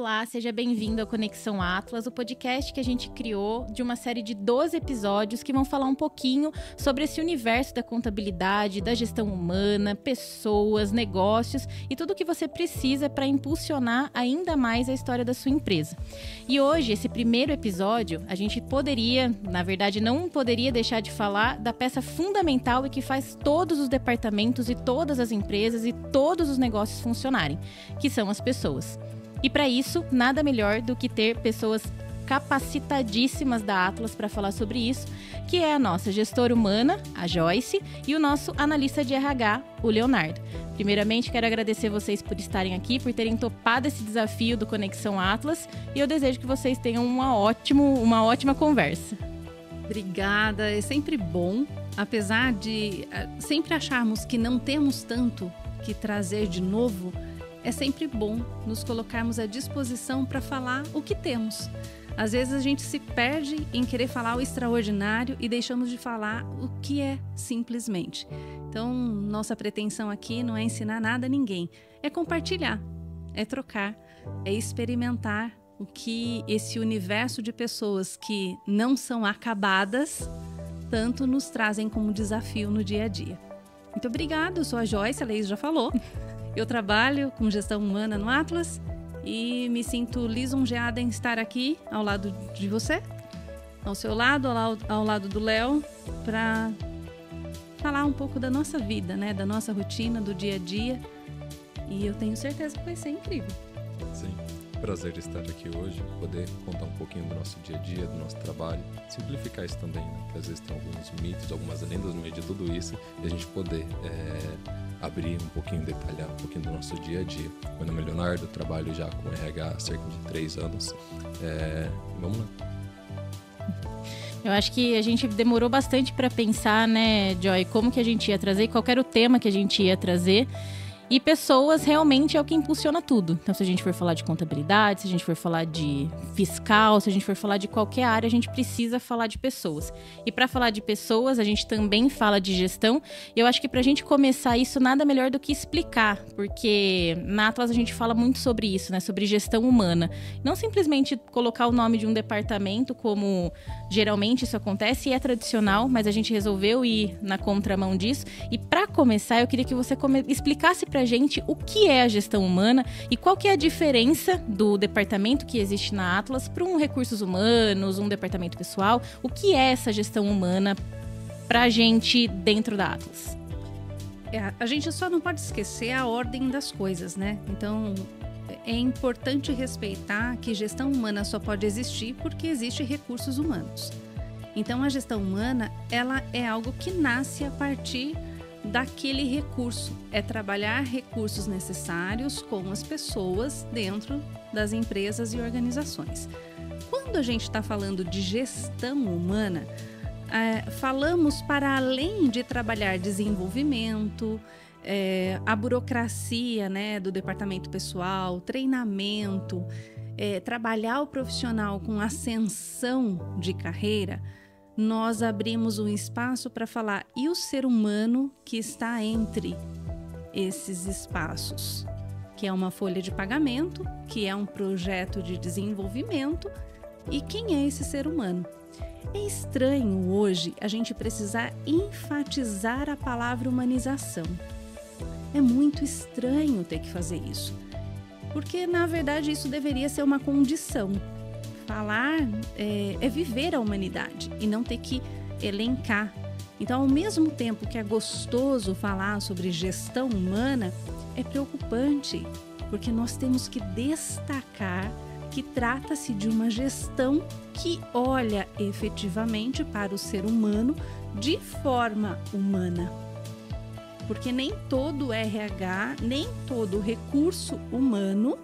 Olá, seja bem-vindo ao Conexão Atlas, o podcast que a gente criou de uma série de 12 episódios que vão falar um pouquinho sobre esse universo da contabilidade, da gestão humana, pessoas, negócios e tudo o que você precisa para impulsionar ainda mais a história da sua empresa. E hoje, esse primeiro episódio, a gente poderia, na verdade não poderia deixar de falar da peça fundamental e que faz todos os departamentos e todas as empresas e todos os negócios funcionarem, que são as pessoas. E para isso, nada melhor do que ter pessoas capacitadíssimas da Atlas para falar sobre isso, que é a nossa gestora humana, a Joyce, e o nosso analista de RH, o Leonardo. Primeiramente, quero agradecer vocês por estarem aqui, por terem topado esse desafio do Conexão Atlas, e eu desejo que vocês tenham uma ótima conversa. Obrigada, é sempre bom, apesar de sempre acharmos que não temos tanto que trazer de novo. É sempre bom nos colocarmos à disposição para falar o que temos. Às vezes a gente se perde em querer falar o extraordinário e deixamos de falar o que é simplesmente. Então, nossa pretensão aqui não é ensinar nada a ninguém, é compartilhar, é trocar, é experimentar o que esse universo de pessoas que não são acabadas tanto nos trazem como desafio no dia a dia. Muito obrigada, eu sou a Joyce, a Leís já falou. Eu trabalho com gestão humana no Atlas e me sinto lisonjeada em estar aqui ao lado de você, ao seu lado, ao lado do Léo, para falar um pouco da nossa vida, né? Da nossa rotina, do dia a dia. E eu tenho certeza que vai ser incrível. Sim, prazer estar aqui hoje, poder contar um pouquinho do nosso dia a dia, do nosso trabalho, simplificar isso também, né? Que às vezes tem alguns mitos, algumas lendas no meio de tudo isso, e a gente poder abrir um pouquinho, detalhar um pouquinho do nosso dia a dia. Meu nome é Leonardo, trabalho já com RH há cerca de 3 anos. Vamos lá. Eu acho que a gente demorou bastante para pensar, né, Joy, como que a gente ia trazer, qual era o tema que a gente ia trazer. E pessoas realmente é o que impulsiona tudo. Então, se a gente for falar de contabilidade, se a gente for falar de fiscal, se a gente for falar de qualquer área, a gente precisa falar de pessoas. E para falar de pessoas, a gente também fala de gestão. E eu acho que para a gente começar isso, nada melhor do que explicar. Porque na Atlas a gente fala muito sobre isso, né? Sobre gestão humana. Não simplesmente colocar o nome de um departamento, como geralmente isso acontece e é tradicional, mas a gente resolveu ir na contramão disso. E para começar, eu queria que você explicasse pra gente o que é a gestão humana e qual que é a diferença do departamento que existe na Atlas para um recursos humanos, um departamento pessoal. O que é essa gestão humana pra gente dentro da Atlas? A gente só não pode esquecer a ordem das coisas, né? Então, é importante respeitar que gestão humana só pode existir porque existe recursos humanos. Então, a gestão humana, ela é algo que nasce a partir daquele recurso, é trabalhar recursos necessários com as pessoas dentro das empresas e organizações. Quando a gente está falando de gestão humana, falamos para além de trabalhar desenvolvimento, a burocracia, né, do departamento pessoal, treinamento, trabalhar o profissional com ascensão de carreira. Nós abrimos um espaço para falar e o ser humano que está entre esses espaços, que é uma folha de pagamento, que é um projeto de desenvolvimento e quem é esse ser humano. É estranho hoje a gente precisar enfatizar a palavra humanização. É muito estranho ter que fazer isso, porque na verdade isso deveria ser uma condição. Falar é viver a humanidade e não ter que elencar. Então, ao mesmo tempo que é gostoso falar sobre gestão humana, é preocupante, porque nós temos que destacar que trata-se de uma gestão que olha efetivamente para o ser humano de forma humana. Porque nem todo RH, nem todo recurso humano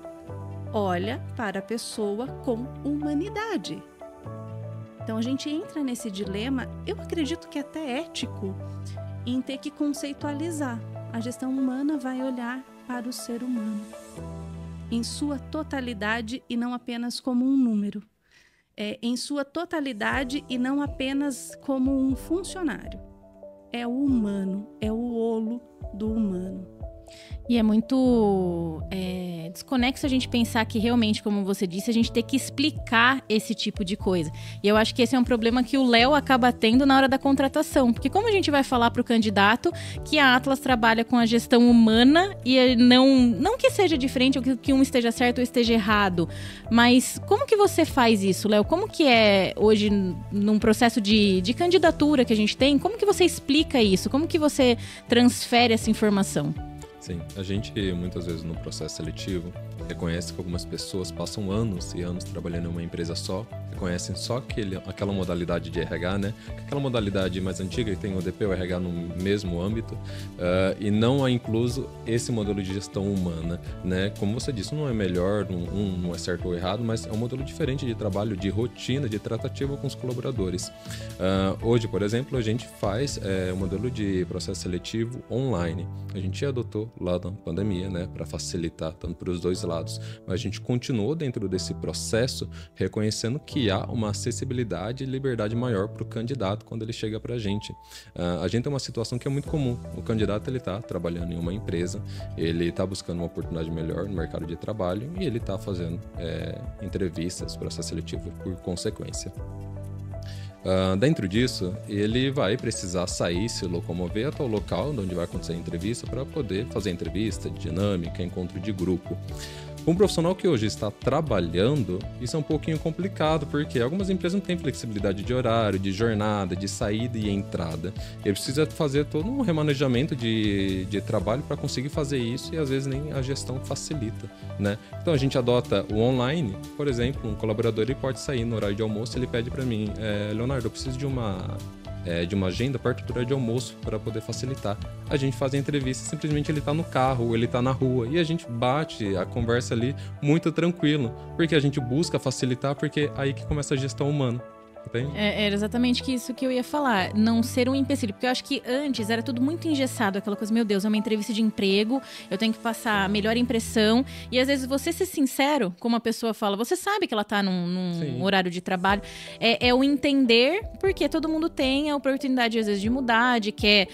olha para a pessoa com humanidade. Então a gente entra nesse dilema, eu acredito que até ético, em ter que conceitualizar. A gestão humana vai olhar para o ser humano em sua totalidade e não apenas como um número. Em sua totalidade e não apenas como um funcionário. É o humano, é o olo do humano. E é muito desconexo a gente pensar que realmente, como você disse, a gente tem que explicar esse tipo de coisa. E eu acho que esse é um problema que o Léo acaba tendo na hora da contratação. Porque como a gente vai falar para o candidato que a Atlas trabalha com a gestão humana e não que seja diferente ou que um esteja certo ou esteja errado, mas como que você faz isso, Léo? Como que é hoje num processo de candidatura que a gente tem? Como que você explica isso? Como que você transfere essa informação? Sim, a gente muitas vezes no processo seletivo reconhece que algumas pessoas passam anos e anos trabalhando em uma empresa só, reconhecem só aquela modalidade de RH, né? Aquela modalidade mais antiga que tem o ODP, o RH no mesmo âmbito, e não há incluso esse modelo de gestão humana, né? Como você disse, não é melhor, não é certo ou errado, mas é um modelo diferente de trabalho, de rotina, de tratativa com os colaboradores. Hoje, por exemplo, a gente faz o modelo de processo seletivo online. A gente adotou lá na pandemia, né, para facilitar tanto para os dois lados, mas a gente continuou dentro desse processo reconhecendo que há uma acessibilidade e liberdade maior para o candidato quando ele chega para a gente. A gente tem uma situação que é muito comum. O candidato ele está trabalhando em uma empresa, ele está buscando uma oportunidade melhor no mercado de trabalho e ele está fazendo entrevistas, processo seletivo por consequência. Dentro disso, ele vai precisar sair, se locomover até o local onde vai acontecer a entrevista para poder fazer entrevista, dinâmica, encontro de grupo. Um profissional que hoje está trabalhando, isso é um pouquinho complicado, porque algumas empresas não têm flexibilidade de horário, de jornada, de saída e entrada. Ele precisa fazer todo um remanejamento de trabalho para conseguir fazer isso e às vezes nem a gestão facilita, né? Então a gente adota o online, por exemplo, um colaborador ele pode sair no horário de almoço, ele pede para mim, Leonardo, eu preciso de uma agenda perto do horário de almoço para poder facilitar. A gente faz a entrevista, simplesmente ele está no carro, ou ele está na rua, e a gente bate a conversa ali muito tranquilo, porque a gente busca facilitar, porque é aí que começa a gestão humana. Entende? Era exatamente isso que eu ia falar, não ser um empecilho, porque eu acho que antes era tudo muito engessado, aquela coisa, meu Deus, é uma entrevista de emprego, eu tenho que passar a melhor impressão, e às vezes você ser sincero, como a pessoa fala, você sabe que ela tá num horário de trabalho, é o entender, porque todo mundo tem a oportunidade às vezes de mudar, de quer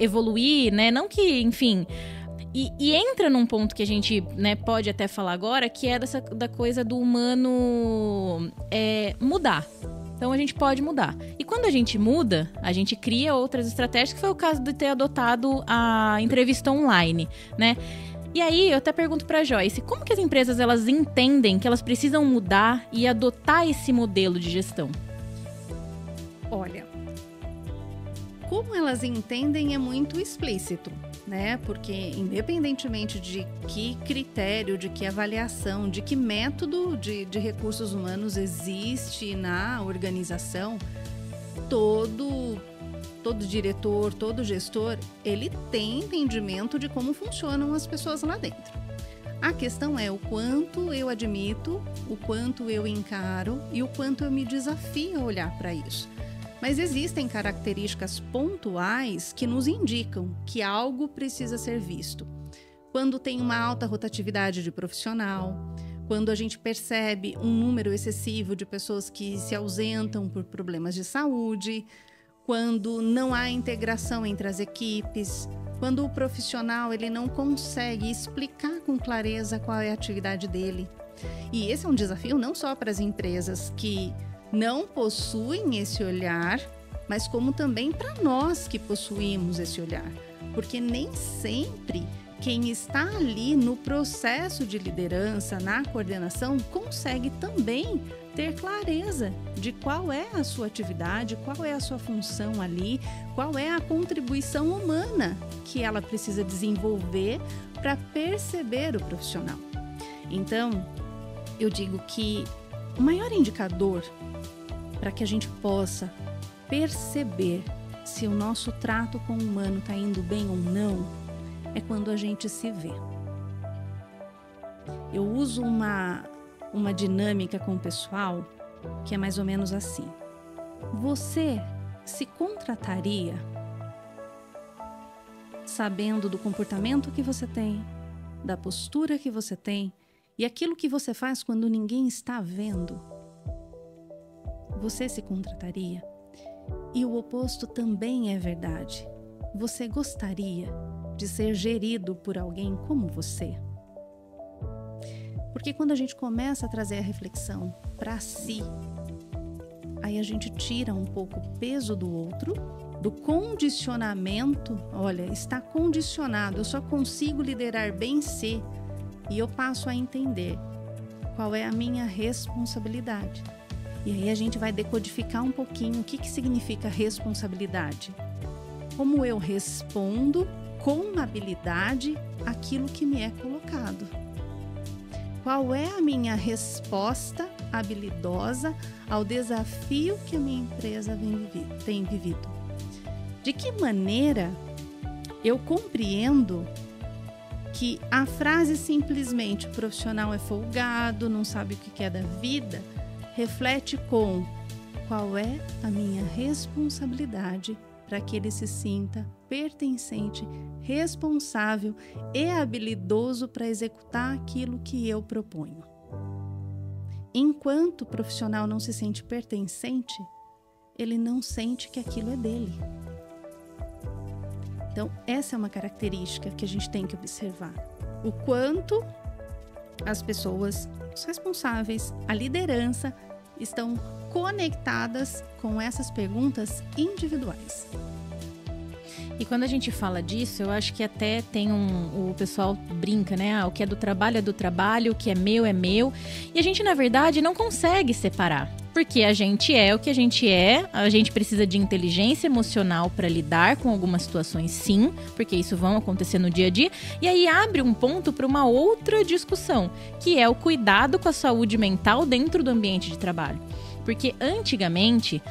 evoluir, né, não que, enfim... E entra num ponto que a gente, né, pode até falar agora, que é da coisa do humano mudar. Então a gente pode mudar. E quando a gente muda, a gente cria outras estratégias, que foi o caso de ter adotado a entrevista online, né? E aí eu até pergunto para a Joyce, como que as empresas elas entendem que elas precisam mudar e adotar esse modelo de gestão? Olha, como elas entendem é muito explícito, né? Porque independentemente de que critério, de que avaliação, de que método de recursos humanos existe na organização, todo diretor, todo gestor, ele tem entendimento de como funcionam as pessoas lá dentro. A questão é o quanto eu admito, o quanto eu encaro e o quanto eu me desafio a olhar para isso. Mas existem características pontuais que nos indicam que algo precisa ser visto. Quando tem uma alta rotatividade de profissional, quando a gente percebe um número excessivo de pessoas que se ausentam por problemas de saúde, quando não há integração entre as equipes, quando o profissional ele não consegue explicar com clareza qual é a atividade dele. E esse é um desafio não só para as empresas que não possuem esse olhar, mas como também para nós que possuímos esse olhar. Porque nem sempre quem está ali no processo de liderança, na coordenação, consegue também ter clareza de qual é a sua atividade, qual é a sua função ali, qual é a contribuição humana que ela precisa desenvolver para perceber o profissional. Então, eu digo que o maior indicador para que a gente possa perceber se o nosso trato com o humano está indo bem ou não é quando a gente se vê. Eu uso uma dinâmica com o pessoal que é mais ou menos assim. Você se contrataria sabendo do comportamento que você tem, da postura que você tem e aquilo que você faz quando ninguém está vendo? Você se contrataria? E o oposto também é verdade. Você gostaria de ser gerido por alguém como você? Porque quando a gente começa a trazer a reflexão para si, aí a gente tira um pouco o peso do outro, do condicionamento. Olha, está condicionado, eu só consigo liderar bem se, e eu passo a entender qual é a minha responsabilidade. E aí a gente vai decodificar um pouquinho o que significa responsabilidade. Como eu respondo com habilidade aquilo que me é colocado. Qual é a minha resposta habilidosa ao desafio que a minha empresa tem vivido? De que maneira eu compreendo que a frase simplesmente o profissional é folgado, não sabe o que quer da vida, reflete com qual é a minha responsabilidade para que ele se sinta pertencente, responsável e habilidoso para executar aquilo que eu proponho. Enquanto o profissional não se sente pertencente, ele não sente que aquilo é dele. Então, essa é uma característica que a gente tem que observar. O quanto as pessoas, os responsáveis, a liderança, estão conectadas com essas perguntas individuais. E quando a gente fala disso, eu acho que até tem o pessoal brinca, né? O que é do trabalho, o que é meu. E a gente, na verdade, não consegue separar. Porque a gente é o que a gente precisa de inteligência emocional para lidar com algumas situações, sim, porque isso vão acontecer no dia a dia. E aí abre um ponto para uma outra discussão, que é o cuidado com a saúde mental dentro do ambiente de trabalho. Porque antigamente,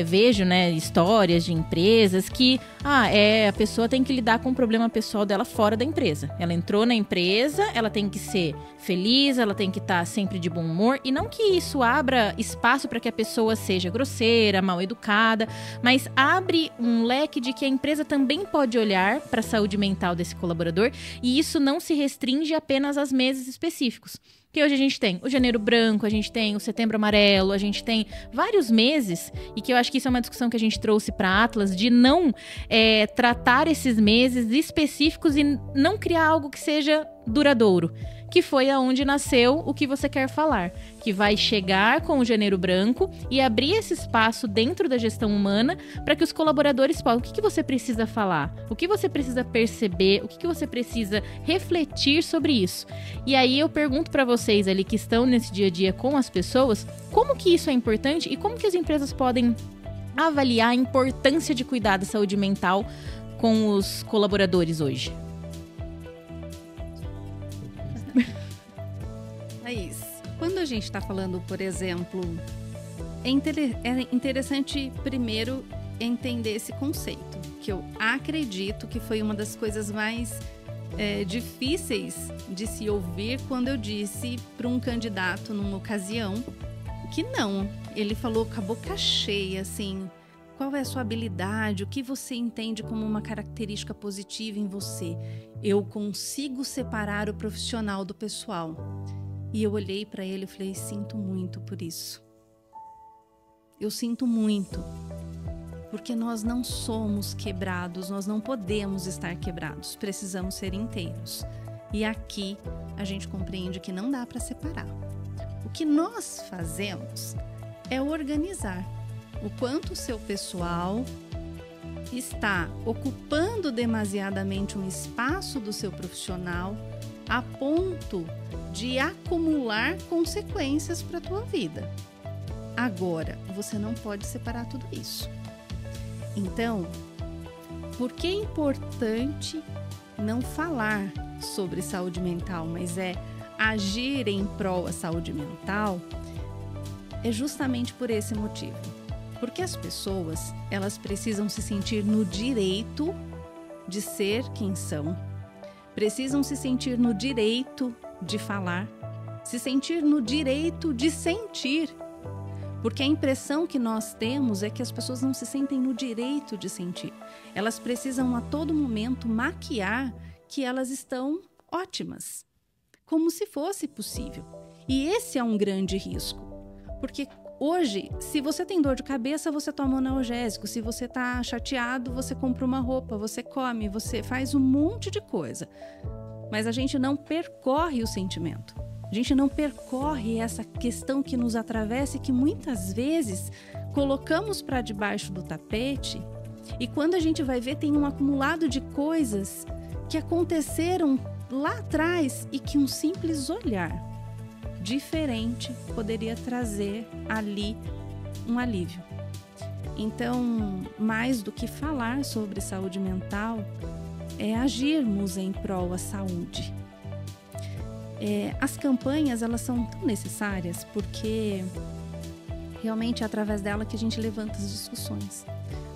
vejo, né, histórias de empresas que a pessoa tem que lidar com o problema pessoal dela fora da empresa. Ela entrou na empresa, ela tem que ser feliz, ela tem que estar sempre de bom humor. E não que isso abra espaço para que a pessoa seja grosseira, mal educada, mas abre um leque de que a empresa também pode olhar para a saúde mental desse colaborador. E isso não se restringe apenas aos meses específicos. Que hoje a gente tem o Janeiro Branco, a gente tem o Setembro Amarelo, a gente tem vários meses, e que eu acho que isso é uma discussão que a gente trouxe para Atlas, de não tratar esses meses específicos e não criar algo que seja duradouro, que foi aonde nasceu o que você quer falar, que vai chegar com o Janeiro Branco e abrir esse espaço dentro da gestão humana para que os colaboradores possam, o que você precisa falar, o que você precisa perceber, o que você precisa refletir sobre isso. E aí eu pergunto para vocês ali que estão nesse dia a dia com as pessoas, como que isso é importante e como que as empresas podem avaliar a importância de cuidar da saúde mental com os colaboradores hoje? Thaís, quando a gente está falando, por exemplo, é interessante primeiro entender esse conceito, que eu acredito que foi uma das coisas mais difíceis de se ouvir quando eu disse para um candidato numa ocasião que não, ele falou com a boca cheia, assim, qual é a sua habilidade, o que você entende como uma característica positiva em você? Eu consigo separar o profissional do pessoal. E eu olhei para ele e falei, sinto muito por isso. Eu sinto muito. Porque nós não somos quebrados, nós não podemos estar quebrados, precisamos ser inteiros. E aqui a gente compreende que não dá para separar. O que nós fazemos é organizar o quanto o seu pessoal está ocupando demasiadamente um espaço do seu profissional a ponto de acumular consequências para a tua vida. Agora, você não pode separar tudo isso. Então, por que é importante não falar sobre saúde mental, mas agir em prol da saúde mental? É justamente por esse motivo. Porque as pessoas, elas precisam se sentir no direito de ser quem são, precisam se sentir no direito de falar, se sentir no direito de sentir. Porque a impressão que nós temos é que as pessoas não se sentem no direito de sentir. Elas precisam a todo momento maquiar que elas estão ótimas, como se fosse possível. E esse é um grande risco, porque Hoje, se você tem dor de cabeça, você toma um analgésico. Se você tá chateado, você compra uma roupa, você come, você faz um monte de coisa. Mas a gente não percorre o sentimento. A gente não percorre essa questão que nos atravessa e que muitas vezes colocamos para debaixo do tapete, e quando a gente vai ver, tem um acumulado de coisas que aconteceram lá atrás e que um simples olhar diferente poderia trazer ali um alívio. Então, mais do que falar sobre saúde mental, é agirmos em prol da saúde. As campanhas, elas são tão necessárias porque realmente é através dela que a gente levanta as discussões.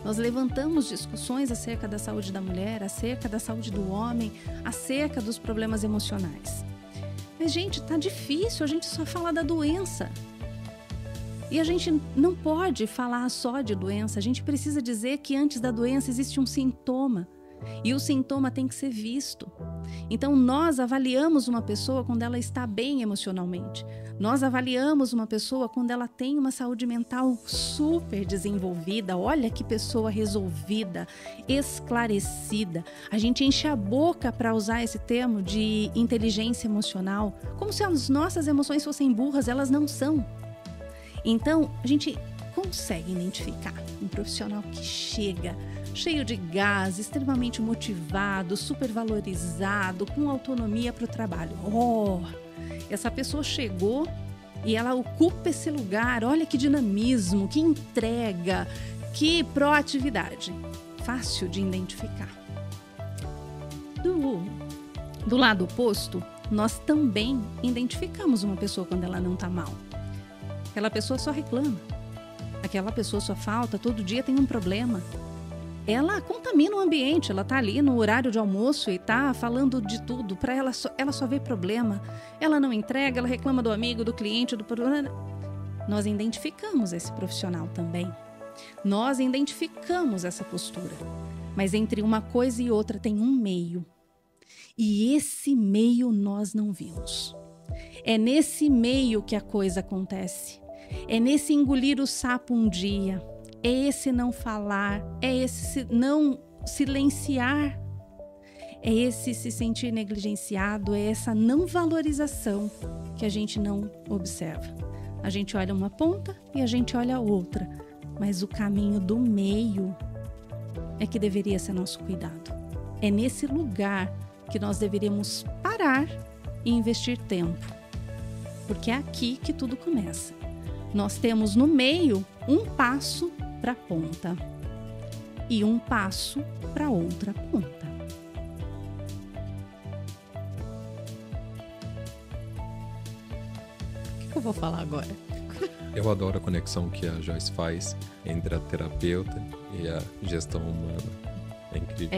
Nós levantamos discussões acerca da saúde da mulher, acerca da saúde do homem, acerca dos problemas emocionais. Mas, gente, tá difícil, a gente só fala da doença. E a gente não pode falar só de doença, a gente precisa dizer que antes da doença existe um sintoma. E o sintoma tem que ser visto. Então, nós avaliamos uma pessoa quando ela está bem emocionalmente. Nós avaliamos uma pessoa quando ela tem uma saúde mental super desenvolvida. Olha que pessoa resolvida, esclarecida. A gente enche a boca para usar esse termo de inteligência emocional, como se as nossas emoções fossem burras, elas não são. Então, a gente consegue identificar um profissional que chega cheio de gás, extremamente motivado, super valorizado, com autonomia para o trabalho. Essa pessoa chegou e ela ocupa esse lugar. Olha que dinamismo, que entrega, que proatividade. Fácil de identificar. Do lado oposto, nós também identificamos uma pessoa quando ela não está mal. Aquela pessoa só reclama. Aquela pessoa só falta, todo dia tem um problema. Ela contamina o ambiente, ela tá ali no horário de almoço e tá falando de tudo. Para ela só vê problema. Ela não entrega, ela reclama do amigo, do cliente, do problema. Nós identificamos esse profissional também. Nós identificamos essa postura. Mas entre uma coisa e outra tem um meio. E esse meio nós não vimos. É nesse meio que a coisa acontece. É nesse engolir o sapo um dia. É esse não falar, é esse não silenciar, é esse se sentir negligenciado, é essa não valorização que a gente não observa. A gente olha uma ponta e a gente olha a outra, mas o caminho do meio é que deveria ser nosso cuidado. É nesse lugar que nós deveríamos parar e investir tempo, porque é aqui que tudo começa. Nós temos no meio um passo para a ponta e um passo para outra ponta. O que eu vou falar agora? Eu adoro a conexão que a Joyce faz entre a terapeuta e a gestão humana. É incrível.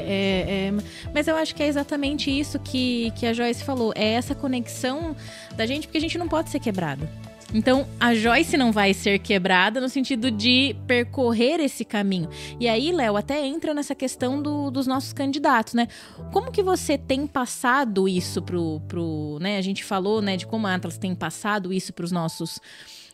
Mas eu acho que é exatamente isso que a Joyce falou. É essa conexão da gente, porque a gente não pode ser quebrado. Então, a Joyce não vai ser quebrada no sentido de percorrer esse caminho. E aí, Léo, até entra nessa questão dos nossos candidatos, né? Como que você tem passado isso né? A gente falou, né, de como a Atlas tem passado isso para os nossos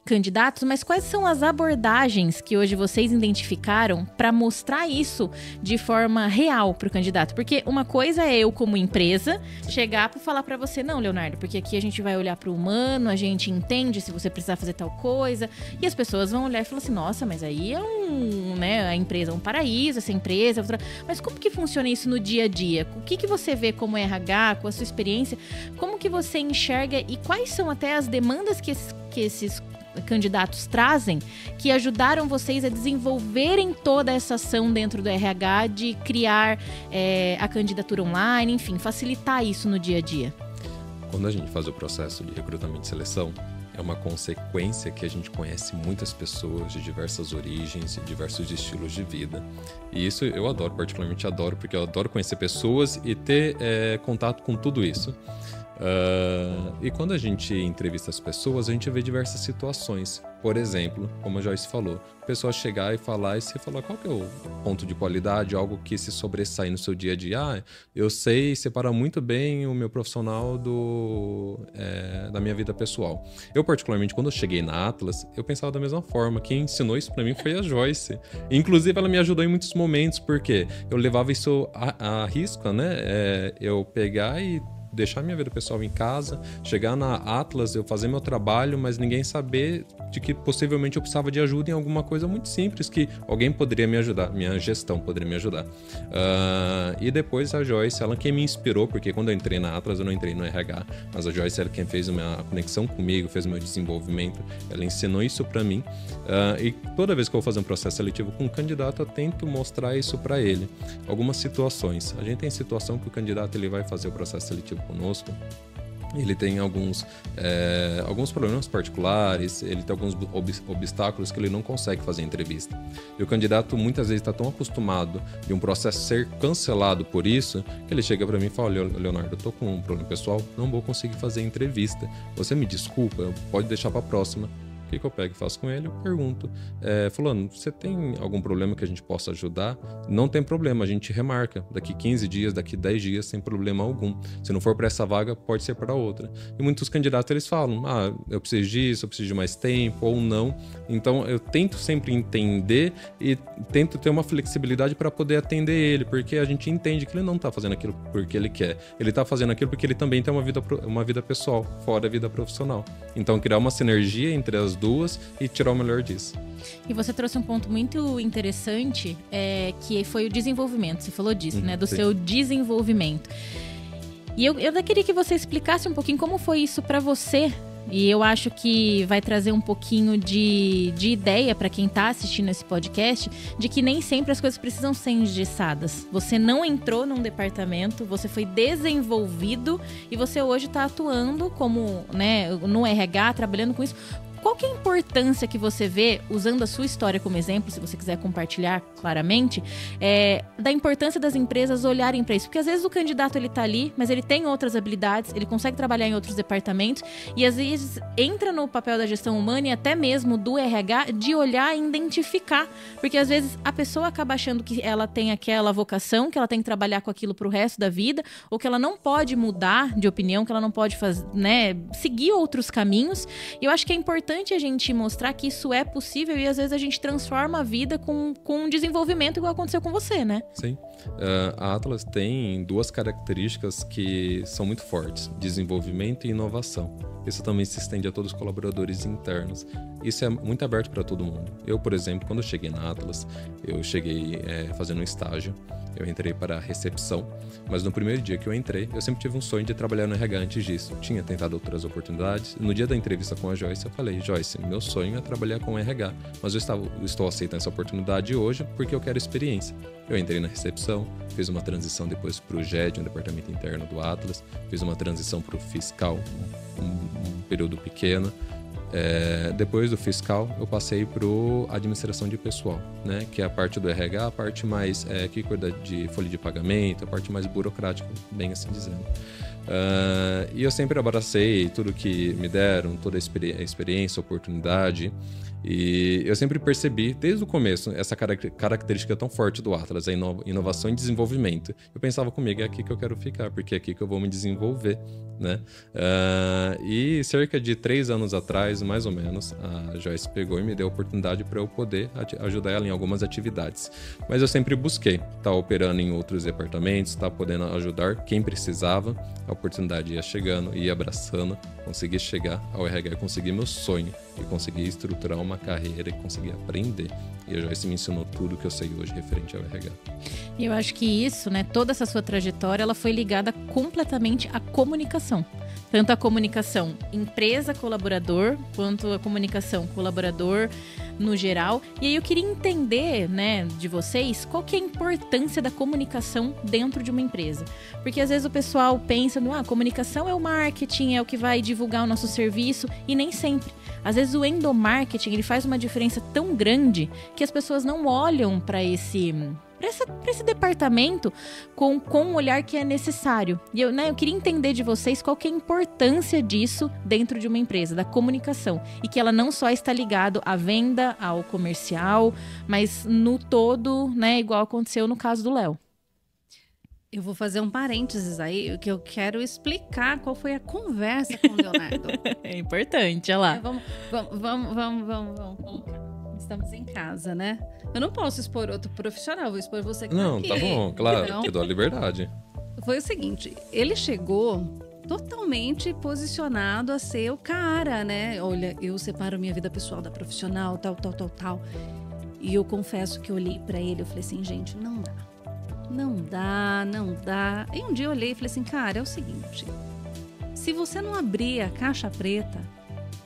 candidatos, mas quais são as abordagens que hoje vocês identificaram para mostrar isso de forma real para o candidato? Porque uma coisa é eu, como empresa, chegar para falar para você, não, Leonardo, porque aqui a gente vai olhar para o humano, a gente entende se você precisar fazer tal coisa, e as pessoas vão olhar e falar assim, nossa, mas aí é a empresa é um paraíso, essa empresa, mas como que funciona isso no dia a dia? O que você vê como RH, com a sua experiência, como que você enxerga e quais são até as demandas que esses candidatos trazem que ajudaram vocês a desenvolverem toda essa ação dentro do RH de criar a candidatura online, enfim, facilitar isso no dia a dia? Quando a gente faz o processo de recrutamento e seleção, é uma consequência que a gente conhece muitas pessoas de diversas origens e diversos estilos de vida. E isso eu adoro, particularmente adoro, porque eu adoro conhecer pessoas e ter contato com tudo isso. E quando a gente entrevista as pessoas, a gente vê diversas situações. Por exemplo, como a Joyce falou, a pessoa chegar e falar, e você falar qual que é o ponto de qualidade, algo que se sobressai no seu dia a dia. Eu sei separar muito bem o meu profissional da minha vida pessoal. Eu, particularmente, quando eu cheguei na Atlas, eu pensava da mesma forma. Quem ensinou isso pra mim foi a Joyce. Inclusive, ela me ajudou em muitos momentos, porque eu levava isso a risco, né? Eu pegar e deixar minha vida pessoal em casa, chegar na Atlas, eu fazer meu trabalho, mas ninguém saber de que possivelmente eu precisava de ajuda em alguma coisa muito simples que alguém poderia me ajudar, minha gestão poderia me ajudar. E depois a Joyce, ela quem me inspirou, porque quando eu entrei na Atlas, eu não entrei no RH, mas a Joyce era quem fez a conexão comigo, fez o meu desenvolvimento, ela ensinou isso pra mim. E toda vez que eu vou fazer um processo seletivo com um candidato, eu tento mostrar isso pra ele. Algumas situações. A gente tem situação que o candidato ele vai fazer o processo seletivo conosco, ele tem alguns problemas particulares, ele tem alguns obstáculos que ele não consegue fazer entrevista. E o candidato muitas vezes está tão acostumado de um processo ser cancelado por isso, que ele chega para mim e fala: Leonardo, eu tô com um problema pessoal, não vou conseguir fazer entrevista. Você me desculpa, pode deixar para a próxima. O que eu pego e faço com ele? Eu pergunto: fulano, você tem algum problema que a gente possa ajudar? Não tem problema, a gente remarca. Daqui 15 dias, daqui 10 dias, sem problema algum. Se não for para essa vaga, pode ser para outra. E muitos candidatos, eles falam: eu preciso disso, eu preciso de mais tempo, ou não. Então, eu tento sempre entender e tento ter uma flexibilidade para poder atender ele, porque a gente entende que ele não está fazendo aquilo porque ele quer. Ele está fazendo aquilo porque ele também tem uma vida pessoal, fora a vida profissional. Então, criar uma sinergia entre as duas e tirar o melhor disso. E você trouxe um ponto muito interessante, que foi o desenvolvimento. Você falou disso, né? Do seu desenvolvimento. E eu até queria que você explicasse um pouquinho como foi isso para você. E eu acho que vai trazer um pouquinho de ideia para quem está assistindo esse podcast, de que nem sempre as coisas precisam ser engessadas. Você não entrou num departamento, você foi desenvolvido e você hoje está atuando como, né, no RH, trabalhando com isso. Qual que é a importância que você vê, usando a sua história como exemplo, se você quiser compartilhar claramente, da importância das empresas olharem para isso? Porque às vezes o candidato ele tá ali, mas ele tem outras habilidades, ele consegue trabalhar em outros departamentos e às vezes entra no papel da gestão humana e até mesmo do RH de olhar e identificar. Porque às vezes a pessoa acaba achando que ela tem aquela vocação, que ela tem que trabalhar com aquilo pro resto da vida, ou que ela não pode mudar de opinião, que ela não pode seguir outros caminhos. E eu acho que é importante a gente mostrar que isso é possível e às vezes a gente transforma a vida com um desenvolvimento igual aconteceu com você, né? Sim. A Atlas tem duas características que são muito fortes: desenvolvimento e inovação. Isso também se estende a todos os colaboradores internos. Isso é muito aberto para todo mundo. Eu, por exemplo, quando eu cheguei na Atlas, eu cheguei fazendo um estágio. Eu entrei para a recepção, mas no primeiro dia que eu entrei, eu sempre tive um sonho de trabalhar no RH antes disso. Tinha tentado outras oportunidades. No dia da entrevista com a Joyce, eu falei: Joyce, meu sonho é trabalhar com RH, mas eu estou aceitando essa oportunidade hoje porque eu quero experiência. Eu entrei na recepção, fiz uma transição depois para o GED, um departamento interno do Atlas, fiz uma transição para o fiscal, um período pequeno. Depois do fiscal, eu passei para a administração de pessoal, né? Que é a parte do RH, a parte mais que cuida de folha de pagamento, a parte mais burocrática, bem assim dizendo. E eu sempre abracei tudo que me deram, toda a experiência, a oportunidade. E eu sempre percebi, desde o começo, essa característica tão forte do Atlas, a inovação e desenvolvimento. Eu pensava comigo: é aqui que eu quero ficar, porque é aqui que eu vou me desenvolver, né? E cerca de 3 anos atrás, mais ou menos, a Joyce pegou e me deu a oportunidade para eu poder ajudar ela em algumas atividades. Mas eu sempre busquei estar operando em outros departamentos, estar podendo ajudar quem precisava. A oportunidade ia chegando, ia abraçando, consegui chegar ao RH e conseguir meu sonho, e conseguir estruturar uma carreira e conseguir aprender. E a Joyce me ensinou tudo que eu sei hoje referente ao RH. E eu acho que isso, né, toda essa sua trajetória, ela foi ligada completamente à comunicação. Tanto a comunicação empresa-colaborador, quanto a comunicação colaborador no geral. E aí eu queria entender, né, de vocês, qual que é a importância da comunicação dentro de uma empresa. Porque às vezes o pessoal pensa no comunicação é o marketing, é o que vai divulgar o nosso serviço, e nem sempre. Às vezes o endomarketing, ele faz uma diferença tão grande que as pessoas não olham para para esse departamento com o olhar que é necessário. E eu queria entender de vocês qual que é a importância disso dentro de uma empresa, da comunicação. E que ela não só está ligada à venda, ao comercial, mas no todo, né, igual aconteceu no caso do Léo. Eu vou fazer um parênteses aí, que eu quero explicar qual foi a conversa com o Leonardo. É importante, olha lá. Vamos colocar. Estamos em casa, né? Eu não posso expor outro profissional, vou expor você que Não, aqui. tá bom, claro, Então, te dou a liberdade. foi o seguinte, ele chegou totalmente posicionado a ser o cara, né? Olha, eu separo minha vida pessoal da profissional, tal. E eu confesso que eu olhei pra ele, eu falei assim, gente, não dá. E um dia eu olhei e falei assim, cara, é o seguinte, se você não abrir a caixa preta,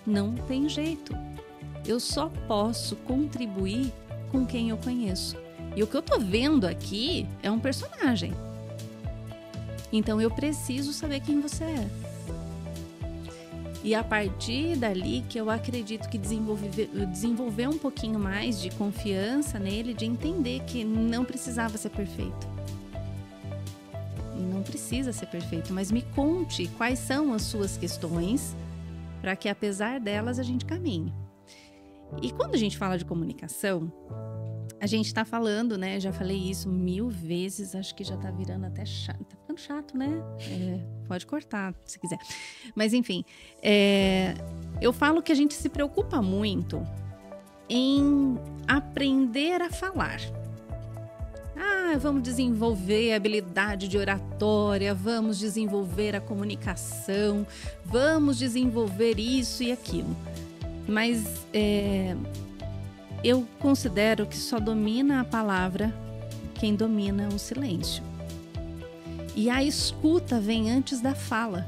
não tem jeito. Eu só posso contribuir com quem eu conheço. E o que eu tô vendo aqui é um personagem. Então eu preciso saber quem você é. E a partir dali que eu acredito que desenvolver um pouquinho mais de confiança nele, de entender que não precisava ser perfeito. Não precisa ser perfeito, mas me conte quais são as suas questões para que apesar delas a gente caminhe. E quando a gente fala de comunicação, a gente está falando, né? Já falei isso 1000 vezes, acho que já tá virando até chato. Tá ficando chato, né? Pode cortar, se quiser. Mas, enfim, eu falo que a gente se preocupa muito em aprender a falar. Vamos desenvolver a habilidade de oratória, vamos desenvolver a comunicação, vamos desenvolver isso e aquilo. Mas eu considero que só domina a palavra quem domina o silêncio. E a escuta vem antes da fala.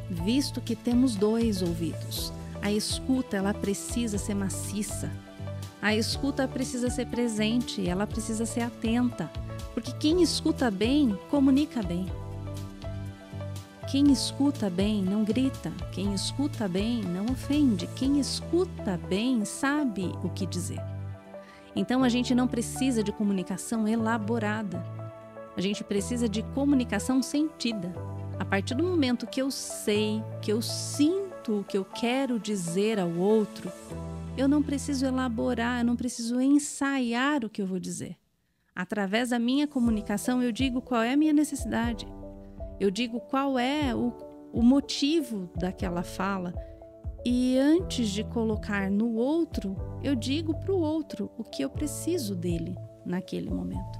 Visto que temos 2 ouvidos, a escuta ela precisa ser maciça. A escuta precisa ser presente, ela precisa ser atenta. Porque quem escuta bem, comunica bem. Quem escuta bem não grita, quem escuta bem não ofende, quem escuta bem sabe o que dizer. Então a gente não precisa de comunicação elaborada, a gente precisa de comunicação sentida. A partir do momento que eu sei, que eu sinto o que eu quero dizer ao outro, eu não preciso elaborar, eu não preciso ensaiar o que eu vou dizer. Através da minha comunicação eu digo qual é a minha necessidade. Eu digo qual é o motivo daquela fala e antes de colocar no outro, eu digo para o outro o que eu preciso dele naquele momento.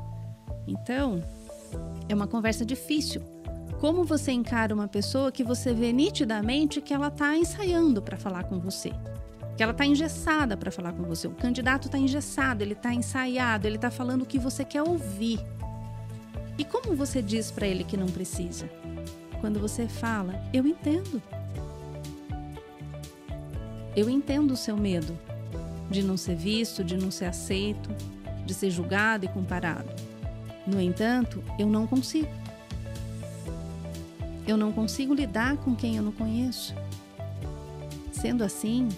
Então, é uma conversa difícil. Como você encara uma pessoa que você vê nitidamente que ela está ensaiando para falar com você? Que ela está engessada para falar com você. O candidato está engessado, ele está ensaiado, ele está falando o que você quer ouvir. E como você diz para ele que não precisa? Quando você fala, eu entendo. Eu entendo o seu medo de não ser visto, de não ser aceito, de ser julgado e comparado. No entanto, eu não consigo. Eu não consigo lidar com quem eu não conheço. Sendo assim,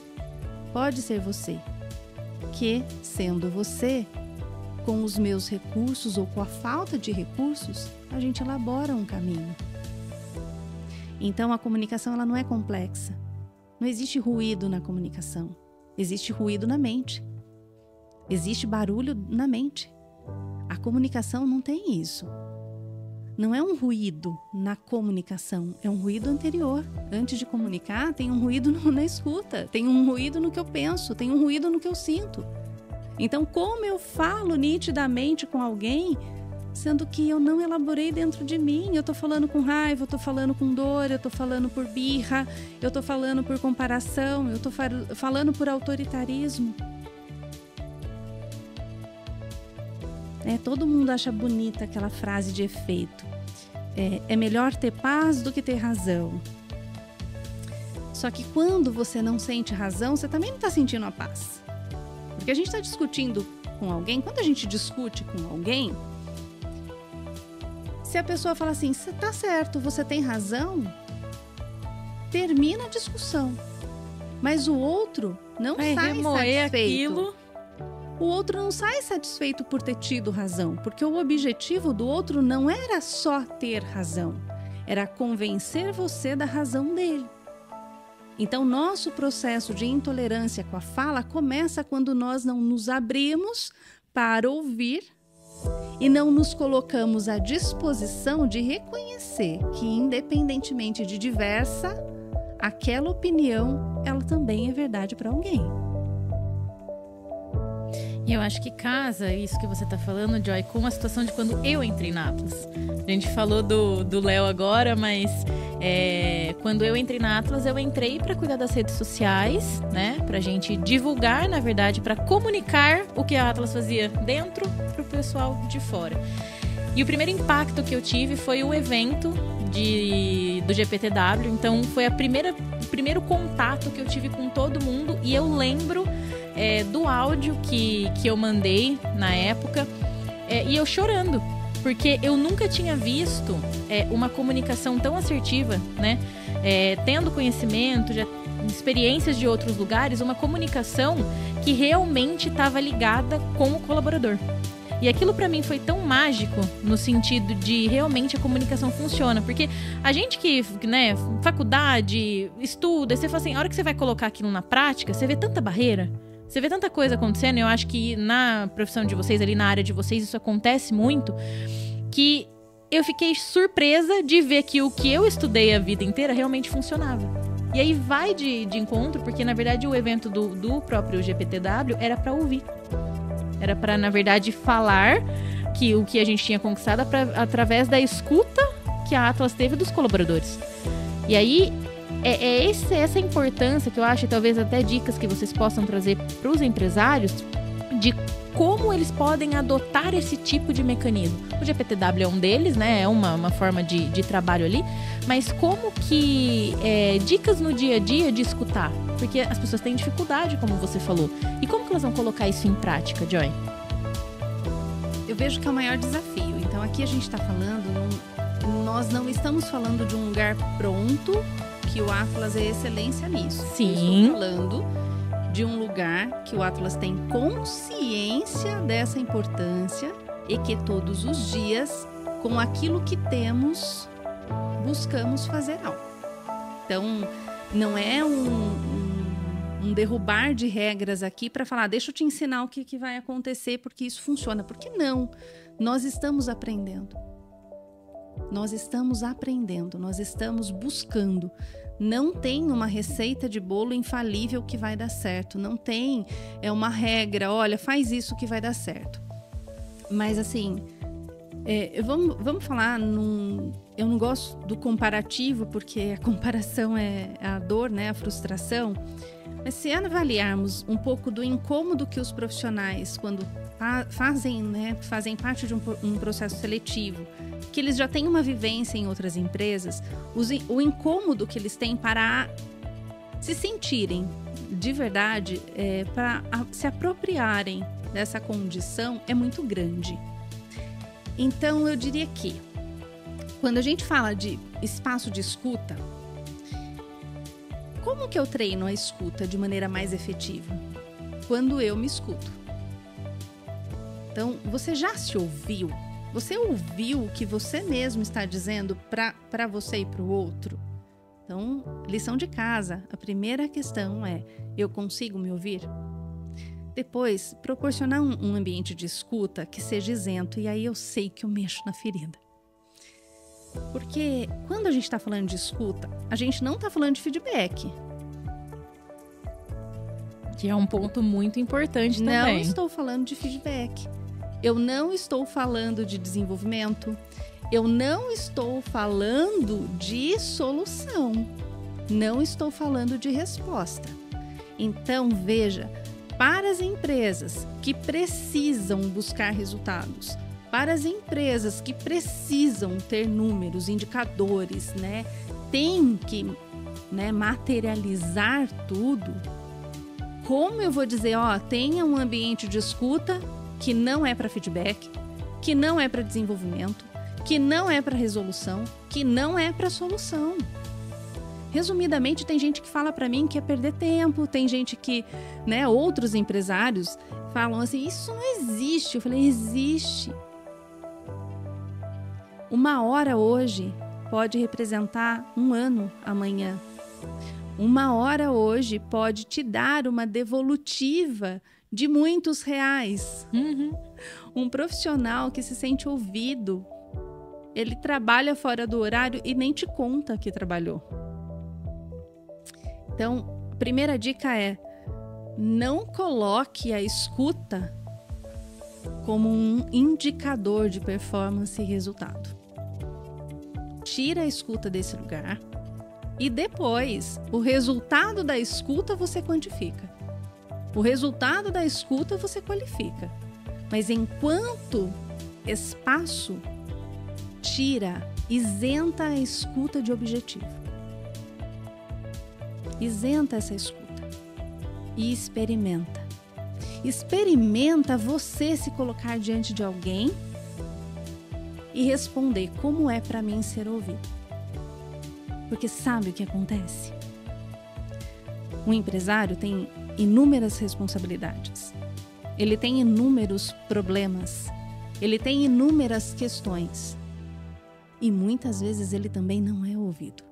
pode ser você, que, sendo você, com os meus recursos ou com a falta de recursos, a gente elabora um caminho. Então, a comunicação ela não é complexa. Não existe ruído na comunicação. Existe ruído na mente. Existe barulho na mente. A comunicação não tem isso. Não é um ruído na comunicação, é um ruído anterior. Antes de comunicar, tem um ruído na escuta, tem um ruído no que eu penso, tem um ruído no que eu sinto. Então, como eu falo nitidamente com alguém, sendo que eu não elaborei dentro de mim? Eu tô falando com raiva, eu tô falando com dor, eu tô falando por birra, eu tô falando por comparação, eu tô falando por autoritarismo. Todo mundo acha bonita aquela frase de efeito. É melhor ter paz do que ter razão. Só que quando você não sente razão, você também não está sentindo a paz. Porque a gente está discutindo com alguém, quando a gente discute com alguém, se a pessoa fala assim, você tá certo, você tem razão, termina a discussão. Mas o outro não sai satisfeito. Aquilo. o outro não sai satisfeito por ter tido razão, porque o objetivo do outro não era só ter razão, era convencer você da razão dele. Então, nosso processo de intolerância com a fala começa quando nós não nos abrimos para ouvir e não nos colocamos à disposição de reconhecer que, independentemente de diversa, aquela opinião, ela também é verdade para alguém. E eu acho que casa isso que você está falando, Joy, com a situação de quando eu entrei na Atlas. A gente falou do Léo agora, mas quando eu entrei na Atlas, eu entrei para cuidar das redes sociais, né? Para a gente divulgar, na verdade, para comunicar o que a Atlas fazia dentro para o pessoal de fora. E o primeiro impacto que eu tive foi o evento do GPTW. Então, foi o primeiro contato que eu tive com todo mundo. E eu lembro do áudio que eu mandei na época, e eu chorando, porque eu nunca tinha visto uma comunicação tão assertiva, né? Tendo conhecimento, já experiências de outros lugares, uma comunicação que realmente estava ligada com o colaborador. E aquilo para mim foi tão mágico no sentido de realmente a comunicação funciona. Porque a gente que, né, faculdade, estuda, você fala assim, a hora que você vai colocar aquilo na prática, você vê tanta barreira, você vê tanta coisa acontecendo. Eu acho que na profissão de vocês, ali na área de vocês, isso acontece muito, que eu fiquei surpresa de ver que o que eu estudei a vida inteira realmente funcionava. E aí vai de encontro, porque na verdade o evento do próprio GPTW era para ouvir. Era para, na verdade, falar que o que a gente tinha conquistado através da escuta que a Atlas teve dos colaboradores. E aí, essa importância que eu acho, e talvez até dicas que vocês possam trazer para os empresários, de como eles podem adotar esse tipo de mecanismo. O GPTW é um deles, né? É uma forma de trabalho ali. Mas como que... dicas no dia a dia de escutar. Porque as pessoas têm dificuldade, como você falou. E como que elas vão colocar isso em prática, Joy? Eu vejo que é o maior desafio. Então, aqui a gente está falando... Nós não estamos falando de um lugar pronto, que o Atlas é excelência nisso. Sim. Eu estou falando de um lugar que o Atlas tem consciência dessa importância e que todos os dias, com aquilo que temos, buscamos fazer algo. Então, não é um derrubar de regras aqui para falar, deixa eu te ensinar o que vai acontecer, porque isso funciona. Porque não, nós estamos aprendendo. Nós estamos aprendendo, nós estamos buscando. Não tem uma receita de bolo infalível que vai dar certo. Não tem uma regra, olha, faz isso que vai dar certo. Mas assim, vamos falar eu não gosto do comparativo, porque a comparação é a dor, né, a frustração. Mas se avaliarmos um pouco do incômodo que os profissionais, quando fazem parte de um processo seletivo, que eles já têm uma vivência em outras empresas, o incômodo que eles têm para se sentirem de verdade, para se apropriarem dessa condição é muito grande. Então, eu diria que quando a gente fala de espaço de escuta, como que eu treino a escuta de maneira mais efetiva? Quando eu me escuto. Então, você já se ouviu? Você ouviu o que você mesmo está dizendo para você e para o outro? Então, lição de casa. A primeira questão é, eu consigo me ouvir? Depois, proporcionar um ambiente de escuta que seja isento. E aí eu sei que eu mexo na ferida. Porque quando a gente está falando de escuta, a gente não está falando de feedback. Que é um ponto muito importante também. Não estou falando de feedback. Eu não estou falando de desenvolvimento. Eu não estou falando de solução. Não estou falando de resposta. Então, veja, para as empresas que precisam buscar resultados, para as empresas que precisam ter números, indicadores, né, tem que, né, materializar tudo. Como eu vou dizer, tenha um ambiente de escuta que não é para feedback, que não é para desenvolvimento, que não é para resolução, que não é para solução. Resumidamente, tem gente que fala para mim que é perder tempo, tem gente que, né, outros empresários falam assim, isso não existe. Eu falei, existe. 1 hora hoje pode representar 1 ano amanhã. 1 hora hoje pode te dar uma devolutiva de muitos reais. Um profissional que se sente ouvido, ele trabalha fora do horário e nem te conta que trabalhou. Então, a primeira dica é: não coloque a escuta como um indicador de performance e resultado. Tira a escuta desse lugar e depois o resultado da escuta você quantifica. O resultado da escuta você qualifica. Mas enquanto espaço, tira, isenta a escuta de objetivo. Isenta essa escuta e experimenta. Experimenta você se colocar diante de alguém e responder como é para mim ser ouvido. Porque sabe o que acontece? Um empresário tem inúmeras responsabilidades. Ele tem inúmeros problemas. Ele tem inúmeras questões. E muitas vezes ele também não é ouvido.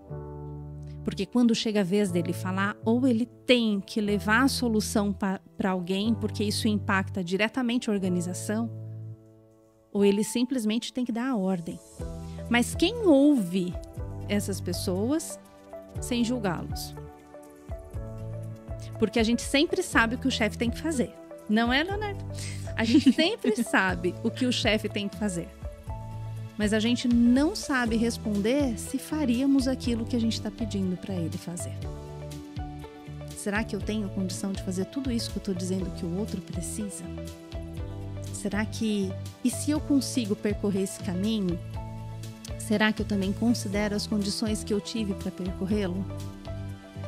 Porque quando chega a vez dele falar, ou ele tem que levar a solução para alguém, porque isso impacta diretamente a organização, ou ele simplesmente tem que dar a ordem. Mas quem ouve essas pessoas sem julgá-los? Porque a gente sempre sabe o que o chefe tem que fazer. Não é, Leonardo? A gente sempre sabe o que o chefe tem que fazer. Mas a gente não sabe responder se faríamos aquilo que a gente está pedindo para ele fazer. Será que eu tenho condição de fazer tudo isso que eu estou dizendo que o outro precisa? Será que... E se eu consigo percorrer esse caminho, será que eu também considero as condições que eu tive para percorrê-lo?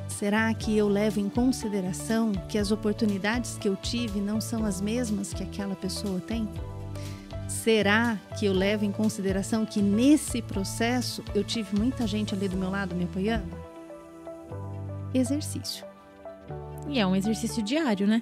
Será que eu levo em consideração que as oportunidades que eu tive não são as mesmas que aquela pessoa tem? Será que eu levo em consideração que nesse processo eu tive muita gente ali do meu lado me apoiando? Exercício. E é um exercício diário, né?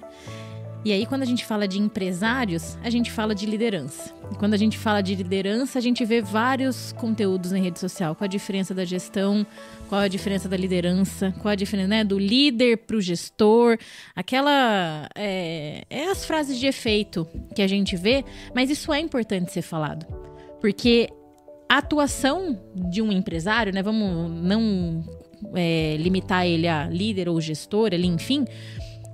E aí, quando a gente fala de empresários, a gente fala de liderança. E quando a gente fala de liderança, a gente vê vários conteúdos na rede social. Qual a diferença da gestão, qual a diferença da liderança, qual a diferença, né, do líder para o gestor. Aquela... É as frases de efeito que a gente vê, mas isso é importante ser falado. Porque a atuação de um empresário, né, vamos não limitar ele a líder ou gestor, ali, enfim...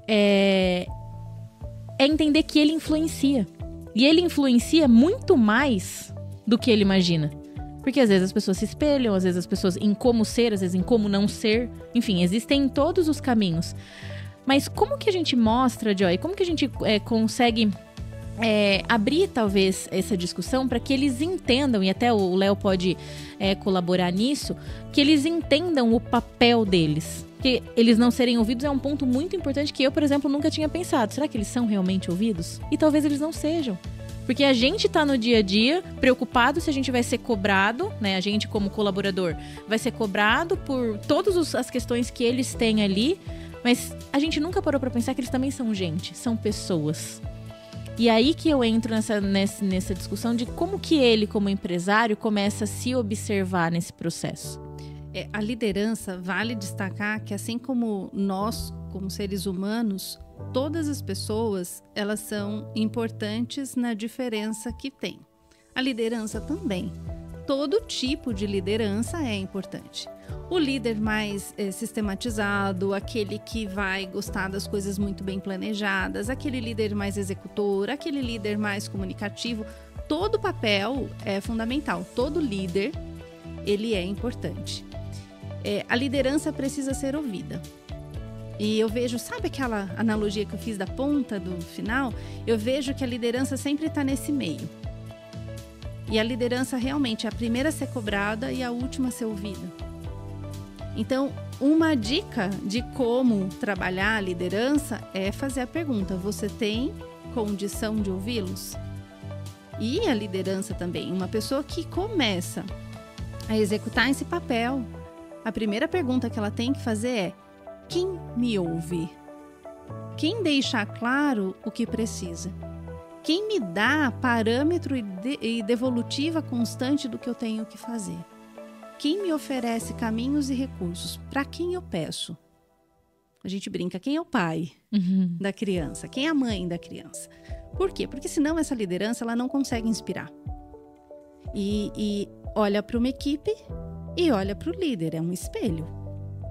É entender que ele influencia. E ele influencia muito mais do que ele imagina. Porque às vezes as pessoas se espelham, às vezes as pessoas em como ser, às vezes em como não ser. Enfim, existem todos os caminhos. Mas como que a gente mostra, Joy? Como que a gente consegue abrir talvez essa discussão para que eles entendam, e até o Léo pode colaborar nisso, que eles entendam o papel deles. Porque eles não serem ouvidos é um ponto muito importante que eu, por exemplo, nunca tinha pensado. Será que eles são realmente ouvidos? E talvez eles não sejam. Porque a gente tá no dia a dia preocupado se a gente vai ser cobrado, né? A gente como colaborador vai ser cobrado por todas as questões que eles têm ali. Mas a gente nunca parou para pensar que eles também são gente, são pessoas. E aí que eu entro nessa discussão de como que ele, como empresário, começa a se observar nesse processo. A liderança, vale destacar que assim como nós, como seres humanos, todas as pessoas, elas são importantes na diferença que tem. A liderança também. Todo tipo de liderança é importante. O líder mais sistematizado, aquele que vai gostar das coisas muito bem planejadas, aquele líder mais executor, aquele líder mais comunicativo, todo papel é fundamental. Todo líder, ele é importante. A liderança precisa ser ouvida. E eu vejo, sabe aquela analogia que eu fiz da ponta do final? Eu vejo que a liderança sempre está nesse meio. E a liderança realmente é a primeira a ser cobrada e a última a ser ouvida. Então, uma dica de como trabalhar a liderança é fazer a pergunta: você tem condição de ouvi-los? E a liderança também, uma pessoa que começa a executar esse papel, a primeira pergunta que ela tem que fazer é: quem me ouve? Quem deixa claro o que precisa? Quem me dá parâmetro e devolutiva constante do que eu tenho que fazer? Quem me oferece caminhos e recursos? Para quem eu peço? A gente brinca, quem é o pai da criança? Quem é a mãe da criança? Por quê? Porque senão essa liderança ela não consegue inspirar. E olha para uma equipe e olha para o líder, é um espelho,